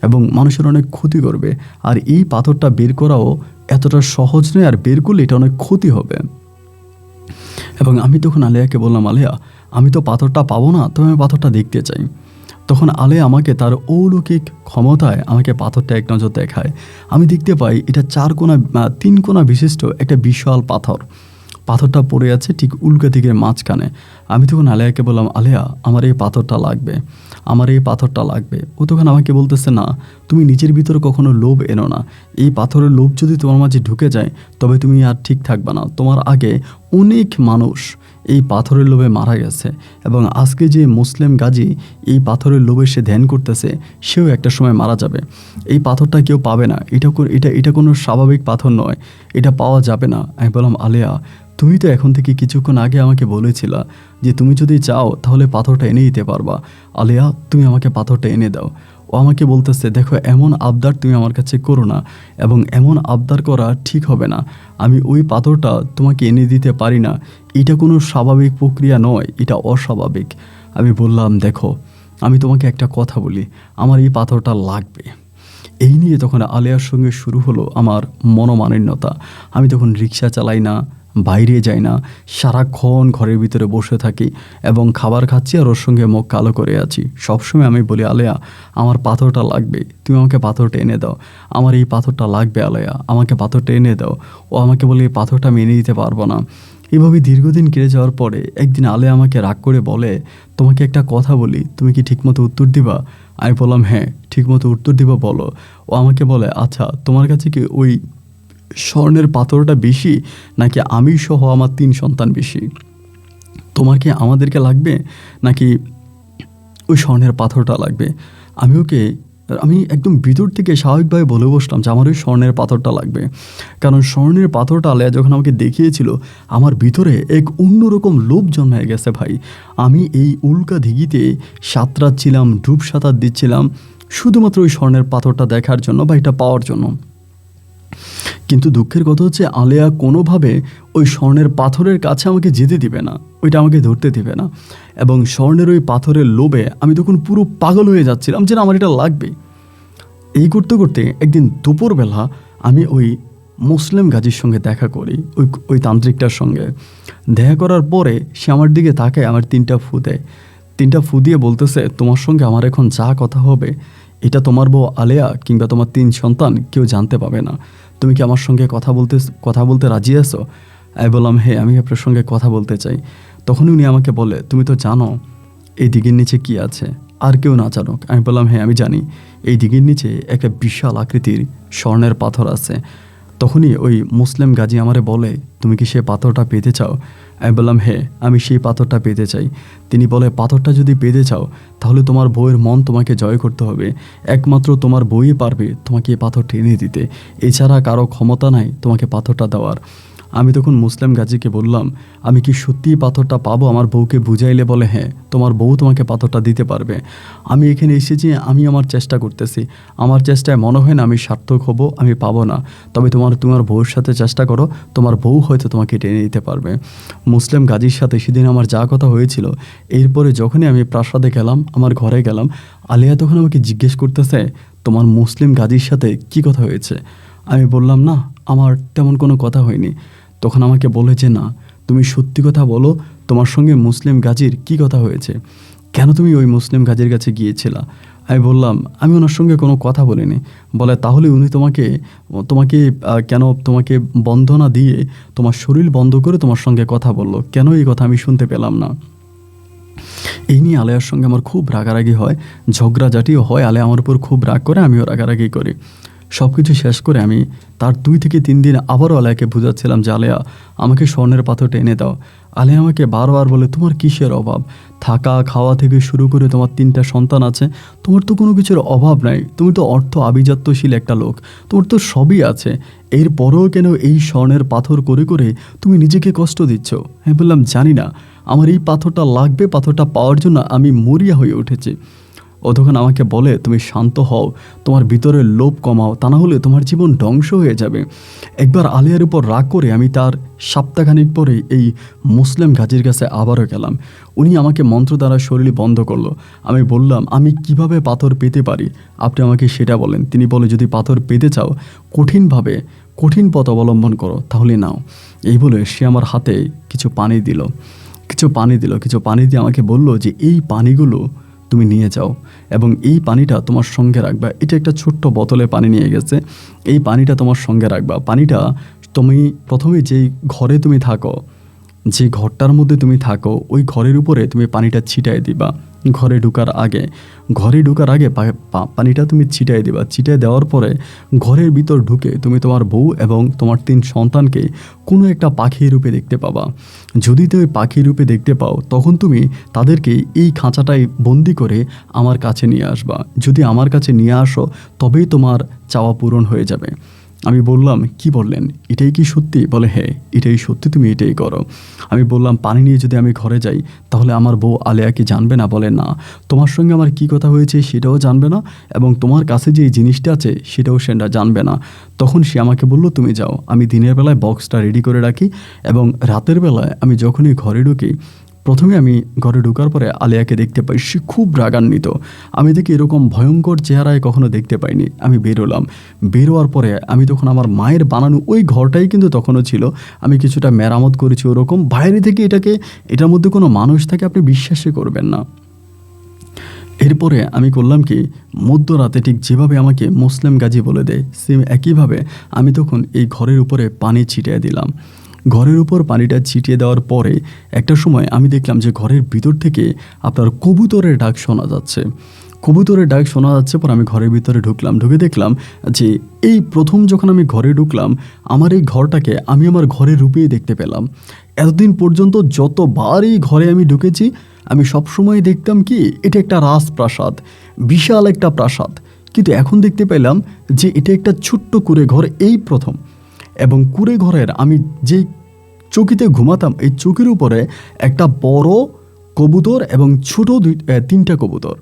এবং মানুষের অনেক ক্ষতি করবে। আর এই পাথরটা বের করাও এতটা সহজ নয়, আর বের করলে এটা অনেক ক্ষতি হবে। এবং আমি তখন আলেয়াকে বললাম, আলেয়া আমি তো পাথরটা পাবো না, তবে আমি পাথরটা দেখতে চাই। তখন আলেয়া আমাকে তার অলৌকিক ক্ষমতায় আমাকে পাথরটা এক নজর দেখায়। আমি দেখতে পাই এটা 3 কোণা বিশিষ্ট একটা বিশাল পাথর। পাথরটা পড়ে আছে ঠিক উল্কা দিঘির মাঝখানে। আমি তখন আলেয়াকে বললাম, আলেয়া আমার এই পাথরটা লাগবে, আমার এই পাথরটা লাগবে। ও তখন আমাকে বলতেছে, না, তুমি নিজের ভিতরে কখনো লোভ এনো না। এই পাথরের লোভ যদি তোমার মাঝে ঢুকে যায়, তবে তুমি আর ঠিক থাকবে না। তোমার আগে অনেক মানুষ এই পাথরের লোভে মারা গেছে, এবং আজকে যে মুসলিম গাজী এই পাথরের লোভে সে ধ্যান করতেছে, সেও একটা সময় মারা যাবে। এই পাথরটা কেউ পাবে না, এটা কোনো স্বাভাবিক পাথর নয়, এটা পাওয়া যাবে না। আমি বললাম, আলেয়া তুমি তো এখন থেকে কিছুক্ষণ আগে আমাকে বলেছিলা যে তুমি যদি চাও তাহলে পাথরটা এনে দিতে পারবা। আলেয়া তুমি আমাকে পাথরটা এনে দাও। ও আমাকে বলতেছে, দেখো এমন আবদার তুমি আমার কাছে করো না, এবং এমন আবদার করা ঠিক হবে না। আমি ওই পাথরটা তোমাকে এনে দিতে পারি না, এটা কোনো স্বাভাবিক প্রক্রিয়া নয়, এটা অস্বাভাবিক। আমি বললাম, দেখো আমি তোমাকে একটা কথা বলি, আমার এই পাথরটা লাগবে। এই নিয়ে তখন আলেয়ার সঙ্গে শুরু হলো আমার মনোমালিন্যতা। আমি তখন রিক্সা চালাই না, বাইরে যাই না, সারাক্ষণ ঘরের ভিতরে বসে থাকি এবং খাবার খাচ্ছি আর ওর সঙ্গে মুখ কালো করে আছি। সবসময় আমি বলি, আলেয়া আমার পাথরটা লাগবে, তুমি আমাকে পাথরটা এনে দাও, আমার এই পাথরটা লাগবে আলেয়া, আমাকে পাথরটা এনে দাও। ও আমাকে বলে এই পাথরটা আমি এনে দিতে পারবো না। এভাবে দীর্ঘদিন কেটে যাওয়ার পরে একদিন আলেয়া আমাকে রাগ করে বলে, তোমাকে একটা কথা বলি, তুমি কি ঠিকমতো উত্তর দিবা? আমি বললাম হ্যাঁ ঠিকমতো উত্তর দিব, বলো। ও আমাকে বলে, আচ্ছা তোমার কাছে কি ওই স্বর্ণের পাথরটা বেশি নাকি আমি সহ আমার 3 সন্তান বেশি? তোমার কি আমাদেরকে লাগবে নাকি ওই স্বর্ণের পাথরটা লাগবে? আমি একদম ভিতর থেকে স্বাভাবিকভাবে বলে বসলাম যে আমার ওই স্বর্ণের পাথরটা লাগবে। কারণ স্বর্ণের পাথরটা আলেয়া যখন আমাকে দেখিয়েছিল, আমার ভিতরে এক অন্যরকম লোভ জন্মে গেছে ভাই। আমি এই উল্কা দিঘিতে সাঁতরাচ্ছিলাম, ডুব সাঁতার দিচ্ছিলাম শুধুমাত্র ওই স্বর্ণের পাথরটা দেখার জন্য বা এটা পাওয়ার জন্য। কিন্তু দুঃখের কথা হচ্ছে আলেয়া কোনোভাবে ওই স্বর্ণের পাথরের কাছে আমাকে যেতে দিবে না, ওইটা আমাকে ধরতে দিবে না। এবং স্বর্ণের ওই পাথরের লোভে আমি তখন পুরো পাগল হয়ে যাচ্ছিলাম যে আমার এটা লাগবে। এই করতে করতে একদিন দুপুরবেলা আমি ওই মুসলিম গাজীর সঙ্গে দেখা করি, ওই তান্ত্রিকটার সঙ্গে দেখা করার পরে সে আমার দিকে তাকায়, আমার 3টা ফু দেয়। 3টা ফু দিয়ে বলতেছে, তোমার সঙ্গে আমার এখন যা কথা হবে এটা তোমার বউ আলেয়া কিংবা তোমার 3 সন্তান কেউ জানতে পাবে না। তুমি কি আমার সঙ্গে কথা বলতে রাজি আছো? আমি বললাম হ্যাঁ আমি আপনার সঙ্গে কথা বলতে চাই। তখন উনি আমাকে বলে, তুমি তো জানো এই দিঘির নিচে কি আছে, আর কেউ না জানুক। আমি বললাম হ্যাঁ আমি জানি, এই দিঘির নিচে একটা বিশাল আকৃতির স্বর্ণের পাথর আছে। তখনই ওই মুসলিম গাজী আমারে বলে, তুমি কি সে পাথরটা পেতে চাও? আমি বললাম হ্যাঁ আমি সেই পাথরটা পেতে চাই। তিনি বলে, পাথরটা যদি পেতে চাও তাহলে তোমার বউয়ের মন তোমাকে জয় করতে হবে, একমাত্র তোমার বউই পারবে তোমাকে এই পাথরটা এনে দিতে, এছাড়া কারো ক্ষমতা নাই তোমাকে পাথরটা দেওয়ার। আমি তখন মুসলিম গাজীকে বললাম, আমি কি সত্যিই পাথরটা পাবো? আমার বউকে বুঝাইলে বলে হ্যাঁ তোমার বউ তোমাকে পাথরটা দিতে পারবে। আমি এখানে এসেছি, আমি আমার চেষ্টা করতেছি, আমার চেষ্টায় মনে হয় না আমি সার্থক হব, আমি পাবো না। তবে তোমার বউর সাথে চেষ্টা করো, তোমার বউ হয়তো তোমাকে টেনে দিতে পারবে। মুসলিম গাজীর সাথে সেদিন আমার যা কথা হয়েছিল, এরপরে যখনই আমি প্রাসাদে গেলাম, আমার ঘরে গেলাম, আলিয়া তখন আমাকে জিজ্ঞেস করতেছে, তোমার মুসলিম গাজীর সাথে কি কথা হয়েছে? আমি বললাম না, আমার তেমন কোনো কথা হয়নি। তখন আমাকে বলে যে না, তুমি সত্যি কথা বলো, তোমার সঙ্গে মুসলিম গাজীর কি কথা হয়েছে, কেন তুমি ওই মুসলিম গাজীর কাছে গিয়েছিলা? আমি বললাম আমি ওনার সঙ্গে কোনো কথা বলিনি। বলে, তাহলে উনি তোমাকে বন্ধনা দিয়ে তোমার শরীর বন্ধ করে তোমার সঙ্গে কথা বললো, কেন এই কথা আমি শুনতে পেলাম না? এই নিয়ে আলেয়ার সঙ্গে আমার খুব রাগারাগি হয়, ঝগড়াঝাটিও হয়। আলেয়া আমার উপর খুব রাগ করে, আমিও রাগারাগি করি। সব কিছু শেষ করে আমি তার 2 থেকে 3 দিন আবারও আলেয়াকে বুঝাচ্ছিলাম যে আলেয়া আমাকে স্বর্ণের পাথরটা এনে দাও। আলেয়া আমাকে বারবার বলে, তোমার কিসের অভাব? থাকা খাওয়া থেকে শুরু করে তোমার 3টা সন্তান আছে, তোমার তো কোনো কিছুর অভাব নাই, তুমি তো অর্থ আভিজাত্যশীল একটা লোক, তোমার তো সবই আছে, এরপরেও কেন এই স্বর্ণের পাথর করে করে তুমি নিজেকে কষ্ট দিচ্ছ? আমি বললাম জানি না, আমার এই পাথরটা লাগবে, পাথরটা পাওয়ার জন্য আমি মরিয়া হয়ে উঠেছি। ও তখন আমাকে বলে, তুমি শান্ত হও, তোমার ভিতরে লোভ কমাও, তা না হলে তোমার জীবন ধ্বংস হয়ে যাবে। একবার আলিয়ার উপর রাগ করে আমি তার সপ্তাহখানিক পরে এই মুসলিম গাজীর কাছে আবারও গেলাম। উনি আমাকে মন্ত্র দ্বারা শরীর বন্ধ করলো। আমি বললাম, আমি কিভাবে পাথর পেতে পারি, আপনি আমাকে সেটা বলেন। তিনি বলে, যদি পাথর পেতে চাও কঠিন পথ অবলম্বন করো, তাহলে নাও। এই বলে সে আমার হাতে কিছু পানি দিয়ে আমাকে বলল যে এই পানিগুলো তুমি নিয়ে যাও এবং এই পানিটা তোমার সঙ্গে রাখবা। এটা একটা ছোট্ট বোতলে পানি নিয়ে গেছে, এই পানিটা তোমার সঙ্গে রাখবা। পানিটা তুমি প্রথমে যেই ঘরে তুমি থাকো, যে ঘরটার মধ্যে তুমি থাকো, ওই ঘরের উপরে তুমি পানিটা ছিটায় দিবা। ঘরে ঢোকার আগে পানিটা তুমি ছিটায় দিবা। ছিটায় দেওয়ার পরে ঘরের ভিতর ঢুকে তুমি তোমার বউ এবং তোমার 3 সন্তানকে কোনো একটা পাখির রূপে দেখতে পাবা। যদি তুমি পাখির রূপে দেখতে পাও, তখন তুমি তাদেরকে এই খাঁচাটায় বন্দি করে আমার কাছে নিয়ে আসবা। যদি আমার কাছে নিয়ে আসো, তবেই তোমার চাওয়া পূরণ হয়ে যাবে। আমি বললাম, কি বললেন, এটাই কি সত্যি? বলে, হ্যাঁ এটাই সত্যি, তুমি এটাই করো। আমি বললাম, পানি নিয়ে যদি আমি ঘরে যাই তাহলে আমার বউ আলেয়া কি জানবে না? বলে, না, তোমার সঙ্গে আমার কি কথা হয়েছে সেটাও জানবে না এবং তোমার কাছে যে জিনিসটা আছে সেটাও সেটা জানবে না। তখন সে আমাকে বলল, তুমি যাও, আমি দিনের বেলায় বক্সটা রেডি করে রাখি এবং রাতের বেলায় আমি যখনই ঘরে ঢুকি প্রথমে আমি ঘরে ঢোকার পরে আলিয়াকে দেখতে পাই, সে খুব রাগান্বিত। আমি দেখি এরকম ভয়ঙ্কর চেহারায় কখনো দেখতে পাইনি। আমি বেরোলাম, বেরোয়ার পরে আমি তখন আমার মায়ের বানানো ওই ঘরটাই কিন্তু তখনও ছিল, আমি কিছুটা মেরামত করেছি ওরকম। বাইরে থেকে এটার মধ্যে কোনো মানুষ থাকে আপনি বিশ্বাসই করবেন না। এরপরে আমি করলাম কি, মধ্যরাতে ঠিক যেভাবে আমাকে মুসলিম গাজী বলে দেয় সেম একইভাবে আমি তখন এই ঘরের উপরে পানি ছিটিয়ে দিলাম। ঘরের উপর পানিটা ছিটিয়ে দেওয়ার পরে একটা সময় আমি দেখলাম যে ঘরের ভিতর থেকে আপনার কবুতরের ডাক শোনা যাচ্ছে। কবুতরের ডাক শোনা যাচ্ছে পর আমি ঘরের ভিতরে ঢুকলাম, ঢুকে দেখলাম যে এই প্রথম যখন আমি ঘরে ঢুকলাম আমার এই ঘরটাকে আমি আমার ঘরের রূপেই দেখতে পেলাম। এতদিন পর্যন্ত যতবার এই ঘরে আমি ঢুকেছি আমি সবসময় দেখতাম কি এটা একটা রাজপ্রাসাদ, বিশাল একটা প্রাসাদ, কিন্তু এখন দেখতে পেলাম যে এটা একটা ছোট্ট কুঁড়ে ঘর, এই প্রথম। এবং কুঁড়ে ঘরের আমি যেই চৌকিতে ঘুমাতাম এই চৌকির উপরে একটা বড় কবুতর এবং ছোট তিনটা কবুতর।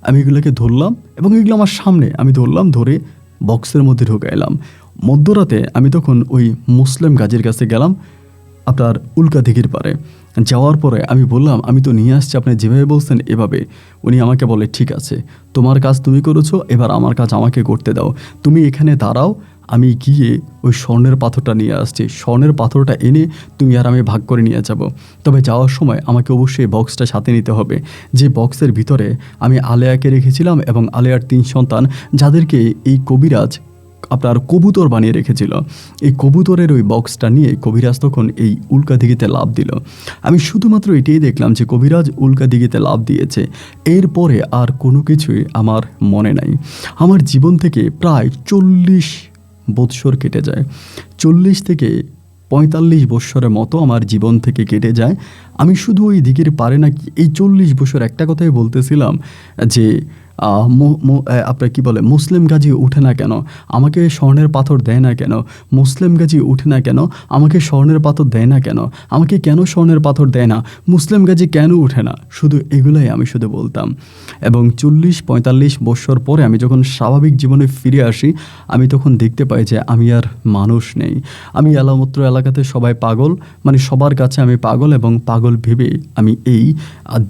আমি এগুলোকে ধরলাম এবং এগুলো আমার সামনে আমি ধরলাম, ধরে বক্সের মধ্যে ঢুকাইলাম। মধ্যরাতে আমি তখন ওই মুসলিম গাজীর কাছে গেলাম, আপনার উল্কা দিঘির পারে। যাওয়ার পরে আমি বললাম আমি তো নিয়ে আসছি আপনি যেভাবে বলছেন এভাবে। উনি আমাকে বলে ঠিক আছে, তোমার কাজ তুমি করেছো, এবার আমার কাজ আমাকে করতে দাও, তুমি এখানে দাঁড়াও, আমি গিয়ে ওই স্বর্ণের পাথরটা নিয়ে আসছি, স্বর্ণের পাথরটা এনে তুমি আর আমি ভাগ করে নিয়ে যাব। তবে যাওয়ার সময় আমাকে অবশ্যই বক্সটা সাথে নিতে হবে, যে বক্সের ভিতরে আমি আলেয়াকে রেখেছিলাম এবং আলেয়ার 3 সন্তান, যাদেরকে এই কবিরাজ আপনার কবুতর বানিয়ে রেখেছিল। এই কবুতরের ওই বক্সটা নিয়ে কবিরাজ তখন এই উল্কা দিঘিতে লাফ দিল। আমি শুধুমাত্র এটাই দেখলাম যে কবিরাজ উল্কা দিঘিতে লাফ দিয়েছে। এরপরে আর কোনো কিছুই আমার মনে নাই। আমার জীবন থেকে প্রায় 40 বৎসর কেটে যায়, 40 থেকে 45 বৎসরের মতো আমার জীবন থেকে কেটে যায়। আমি শুধু ওই দিঘির পারে নাকি এই 40 বছর একটা কথাই বলতেছিলাম যে আপনার কি বলে মুসলিম গাজী উঠে না কেন, আমাকে স্বর্ণের পাথর দেয় না কেন, মুসলিম গাজী উঠে না কেন, আমাকে স্বর্ণের পাথর দেয় না কেন, আমাকে কেন স্বর্ণের পাথর দেয় না, মুসলিম গাজী কেন উঠে না, শুধু এগুলোই আমি শুধু বলতাম। এবং 40-45 বছর পরে আমি যখন স্বাভাবিক জীবনে ফিরে আসি আমি তখন দেখতে পাই যে আমি আর মানুষ নেই। আমি এলামত্র এলাকাতে সবাই পাগল, মানে সবার কাছে আমি পাগল, এবং পাগল ভেবে আমি এই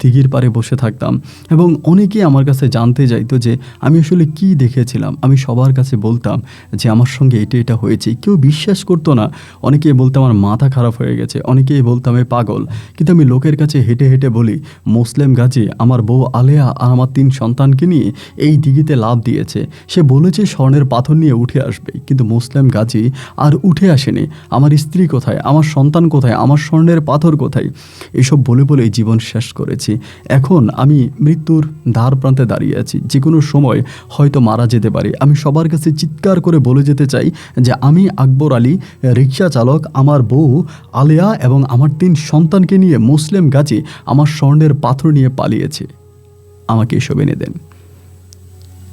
দিঘির পাড়ে বসে থাকতাম। এবং অনেকেই আমার কাছে জানতে যাইতো যে আমি আসলে কি দেখেছিলাম। আমি সবার কাছে বলতাম যে আমার সঙ্গে এটা এটা হয়েছে, কেউ বিশ্বাস করতো না। অনেকেই বলতো আমার মাথা খারাপ হয়ে গেছে, অনেকেই বলতো আমি পাগল। কিন্তু আমি লোকের কাছে হেঁটে হেঁটে বলি মুসলিম গাজী আমার বউ আলেয়া আর আমার 3 সন্তানকে নিয়ে এই দিঘিতে লাফ দিয়েছে, সে বলেছে স্বর্ণের পাথর নিয়ে উঠে আসবে, কিন্তু মুসলিম গাজী আর উঠে আসেনি। আমার স্ত্রী কোথায়, আমার সন্তান কোথায়, আমার স্বর্ণের পাথর কোথায়, এসব বলে বলে জীবন শেষ করেছি। এখন আমি মৃত্যুর দ্বার প্রান্তে দাঁড়িয়ে আছি, যে কোনো সময় হয়তো মারা যেতে পারি। আমি সবার কাছে চিৎকার করে বলে যেতে চাই যে আমি আকবর আলী, রিক্সা চালক, আমার বউ আলেয়া এবং আমার 3 সন্তানকে নিয়ে মুসলিম গাজী আমার স্বর্ণের পাথর নিয়ে পালিয়েছে, আমাকে এসব এনে দেন।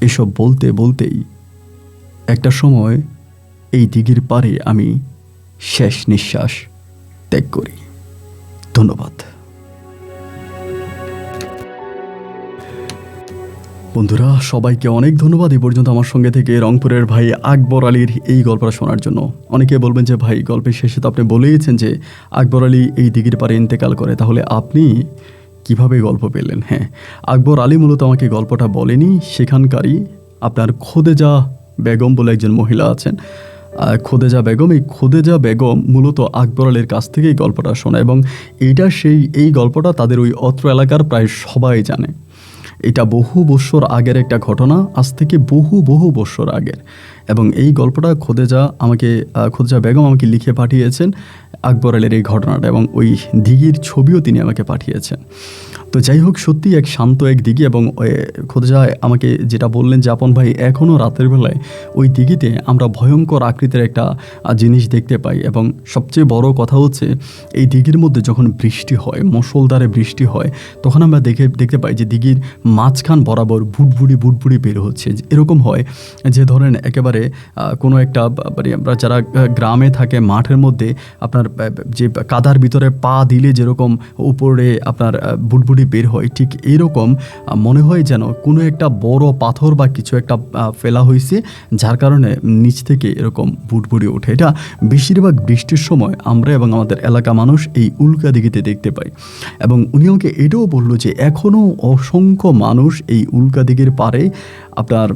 এসব বলতে বলতেই একটা সময় এই দিঘির পাড়ে আমি শেষ নিঃশ্বাস ত্যাগ করি। ধন্যবাদ বন্ধুরা, সবাইকে অনেক ধন্যবাদ এই পর্যন্ত আমার সঙ্গে থেকে রংপুরের ভাই আকবর আলীর এই গল্পটা শোনার জন্য। অনেকে বলবেন যে ভাই গল্পের শেষে তো আপনি বলেইছেন যে আকবর আলী এই দিঘির পাড়ে ইন্তেকাল করে, তাহলে আপনি কিভাবে গল্প পেলেন? হ্যাঁ, আকবর আলী মূলত আমাকে গল্পটা বলেনি, সেখানকারই আপনার খোদেজা বেগম বলে একজন মহিলা আছেন, খোদেজা বেগম। এই খোদেজা বেগম মূলত আকবর আলীর কাছ থেকেই গল্পটা শোনা, এবং এই গল্পটা তাদের ওই অত্র এলাকার প্রায় সবাই জানে। এটা বহু বৎসর আগের একটা ঘটনা, আজ থেকে বহু বৎসর আগের। এবং এই গল্পটা খোদেজা বেগম আমাকে লিখে পাঠিয়েছেন আকবর আলীর এই ঘটনাটা, এবং ওই দিঘির ছবিও তিনি আমাকে পাঠিয়েছেন। তো যাই হোক, সত্যি এক শান্ত এক দিঘি। এবং খোদেজা আমাকে যেটা বললেন যে আপন ভাই এখনও রাতের বেলায় ওই দিঘিতে আমরা ভয়ঙ্কর আকৃতির একটা জিনিস দেখতে পাই। এবং সবচেয়ে বড় কথা হচ্ছে এই দিঘির মধ্যে যখন বৃষ্টি হয়, মুষলধারে বৃষ্টি হয়, তখন আমরা দেখতে পাই যে দিঘির মাঝখান বরাবর বুটবুড়ি বের হচ্ছে। এরকম হয় যে ধরেন একেবারে পারে কোনো একটা মানে আমরা যারা গ্রামে থাকে মাঠের মধ্যে আপনার যে কাদার ভিতরে পা দিলে যেরকম উপরে আপনার বুটবুটি বের হয়, ঠিক এইরকম মনে হয় যেন কোনো একটা বড় পাথর বা কিছু একটা ফেলা হয়েছে, যার কারণে নিচ থেকে এরকম বুটবুটি ওঠে। এটা বেশিরভাগ বৃষ্টির সময় আমরা এবং আমাদের এলাকা মানুষ এই উল্কা দিঘিতে দেখতে পাই। এবং উনি আমাকে এটাও বলল যে এখনও অসংখ্য মানুষ এই উল্কা দিঘির পারে আপনার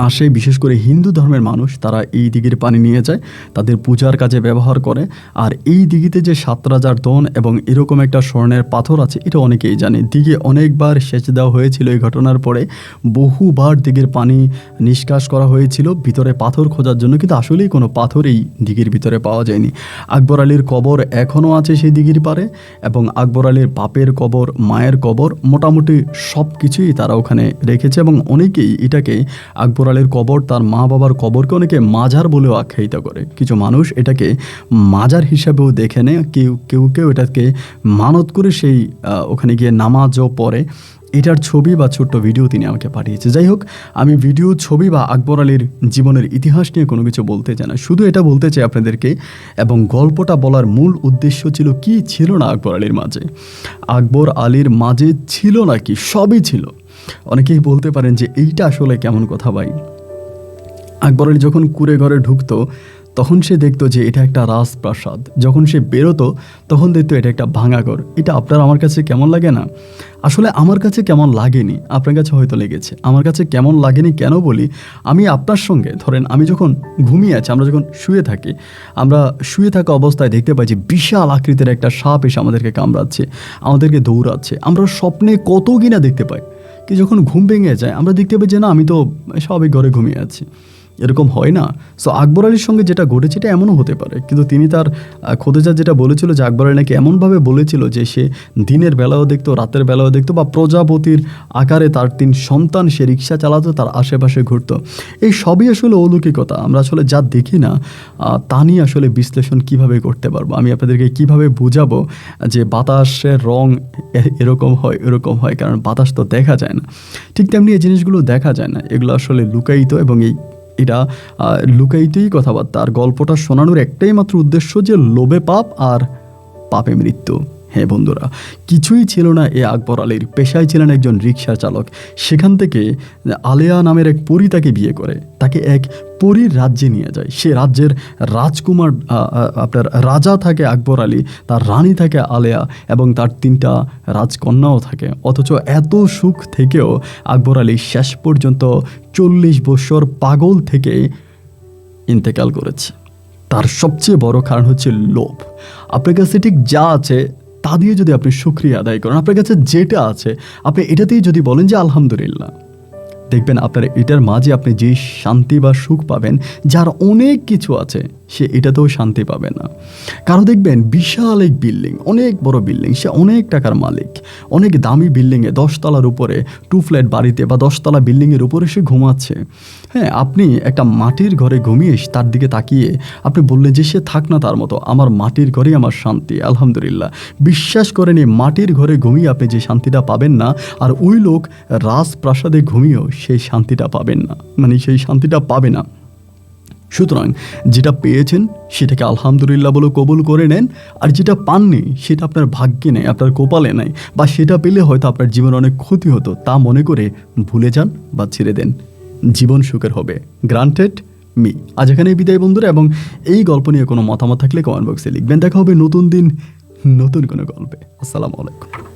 আসে, বিশেষ করে হিন্দু ধর্মের মানুষ, তারা এই দিঘির পানি নিয়ে যায়, তাদের পূজার কাজে ব্যবহার করে। আর এই দিঘিতে যে 7 রাজার দন এবং এরকম একটা স্বর্ণের পাথর আছে, এটা অনেকেই জানে। দিঘি অনেকবার সেচ দেওয়া হয়েছিল এই ঘটনার পরে, বহুবার দিঘির পানি নিষ্কাশ করা হয়েছিল ভিতরে পাথর খোঁজার জন্য, কিন্তু আসলেই কোনো পাথর এই দিঘির ভিতরে পাওয়া যায়নি। আকবর আলীর কবর এখনও আছে সেই দিঘির পারে, এবং আকবর আলীর বাপের কবর, মায়ের কবর, মোটামুটি সব কিছুই তারা ওখানে রেখেছে। এবং অনেকেই এটাকে আকবর আলীর কবর, তার মা বাবার কবরকে অনেকে মাজার বলেও আখ্যায়িত করে। কিছু মানুষ এটাকে মাজার হিসাবেও দেখে নেয়, কেউ কেউ এটাকে মানত করে সেই ওখানে গিয়ে নামাজও পড়ে। এটার ছবি বা ছোট্ট ভিডিও তিনি আমাকে পাঠিয়েছে। যাই হোক, আমি ভিডিও, ছবি বা আকবর আলীর জীবনের ইতিহাস নিয়ে কোনো কিছু বলতে চাই না, শুধু এটা বলতে চাই আপনাদেরকে। এবং গল্পটা বলার মূল উদ্দেশ্য ছিল কি ছিল না আকবর আলীর মাঝে, আকবর আলীর মাঝে ছিল নাকি সবই ছিল। অনেকেই বলতে পারেন যে এইটা আসলে কেমন কথা ভাই। আকবর আলী যখন কুঁড়ে ঘরে ঢুকতো তখন সে দেখতো যে এটা একটা রাজপ্রাসাদ, যখন সে বেরোতো তখন দেখতো এটা একটা ভাঙাঘর। এটা আপনার আমার কাছে কেমন লাগে না? আসলে আমার কাছে কেমন লাগেনি, আপনার কাছে হয়তো লেগেছে। আমার কাছে কেমন লাগেনি কেন বলি, আমি আপনার সঙ্গে ধরেন আমি যখন ঘুমিয়ে আছি, আমরা যখন শুয়ে থাকি, আমরা শুয়ে থাকা অবস্থায় দেখতে পাই যে বিশাল আকৃতির একটা সাপ এসে আমাদেরকে কামড়াচ্ছে, আমাদেরকে দৌড়াচ্ছে। আমরা স্বপ্নে কত কিনা দেখতে পাই, কি যখন ঘুম ভেঙে যায় আমরা দেখতে পাই যে না, আমি তো স্বাভাবিক ঘরে ঘুমিয়ে আছি। এরকম হয় না? সো আকবর আলীর সঙ্গে যেটা ঘটেছে এটা এমনও হতে পারে, কিন্তু তিনি তার খোদেজা যেটা বলেছিল যে আকবর আলী নাকি এমনভাবে বলেছিল যে সে দিনের বেলাও দেখতো, রাতের বেলাও দেখতো, বা প্রজাপতির আকারে তার 3 সন্তান সে রিক্সা চালাতো, তার আশেপাশে ঘুরতো। এই সবই আসলে অলৌকিকতা। আমরা আসলে যা দেখি না তা নিয়ে আসলে বিশ্লেষণ কিভাবে করতে পারবো? আমি আপনাদেরকে কিভাবে বুঝাবো যে বাতাসের রং এরকম হয় এরকম হয়, কারণ বাতাস তো দেখা যায় না। ঠিক তেমনি এই জিনিসগুলো দেখা যায় না, এগুলো আসলে লুকায়িত। এবং এটা লুকায়িতই কথাবার্তা। আর গল্পটা শোনানোর একটাই মাত্র উদ্দেশ্য যে লোভে পাপ আর পাপে মৃত্যু। হ্যাঁ বন্ধুরা, কিছুই ছিল না এ আকবর আলীর, পেশায় ছিলেন একজন রিক্সা চালক। সেখান থেকে আলেয়া নামের এক পরী তাকে বিয়ে করে, তাকে এক পরীর রাজ্যে নিয়ে যায়। সে রাজ্যের রাজকুমার আপনার রাজা থাকে আকবর আলী, তার রানী থাকে আলেয়া, এবং তার 3টা রাজকন্যাও থাকে। অথচ এত সুখ থেকেও আকবর আলী শেষ পর্যন্ত 40 বছর পাগল থেকে ইন্তেকাল করেছে। তার সবচেয়ে বড় কারণ হচ্ছে লোভ। আপনার কাছে ঠিক যা আছে তা দিয়ে যদি আপনি শুকরিয়া আদায় করেন, আপনার কাছে যেটা আছে আপনি এটাতেই যদি বলেন যে আলহামদুলিল্লাহ, দেখবেন আপনার এটার মাঝে আপনি যে শান্তি বা সুখ পাবেন, যার অনেক কিছু আছে সে এটাতেও শান্তি পাবে না। কারো দেখবেন বিশাল এক বিল্ডিং, অনেক বড় বিল্ডিং, সে অনেক টাকার মালিক, অনেক দামি বিল্ডিংয়ে 10 তলার উপরে 2 ফ্ল্যাট বাড়িতে বা 10 তলা বিল্ডিংয়ের উপরে সে ঘুমাচ্ছে। হ্যাঁ, আপনি একটা মাটির ঘরে ঘুমিয়ে তার দিকে তাকিয়ে আপনি বললেন যে সে থাক না তার মতো, আমার মাটির ঘরেই আমার শান্তি, আলহামদুলিল্লাহ। বিশ্বাস করেন এই মাটির ঘরে ঘুমিয়ে আপনি যে শান্তিটা পাবেন না, আর ওই লোক রাজপ্রাসাদে ঘুমিয়েও সেই শান্তিটা পাবেন না, মানে সেই শান্তিটা পাবে না। সুতরাং যেটা পেয়েছেন সেটাকে আলহামদুলিল্লাহ বলে কবুল করে নেন, আর যেটা পাননি সেটা আপনার ভাগ্যে নেই, আপনার কপালে নেই, বা সেটা পেলে হয়তো আপনার জীবনে অনেক ক্ষতি হতো, তা মনে করে ভুলে যান বা ছেড়ে দেন। জীবন সুখের হবে, গ্রান্টেড মি। আজ এখানেই বিদায় বন্ধুরা, এবং এই গল্প নিয়ে কোনো মতামত থাকলে কমেন্ট বক্সে লিখবেন। দেখা হবে নতুন দিন নতুন কোনো গল্পে। আসসালামু আলাইকুম।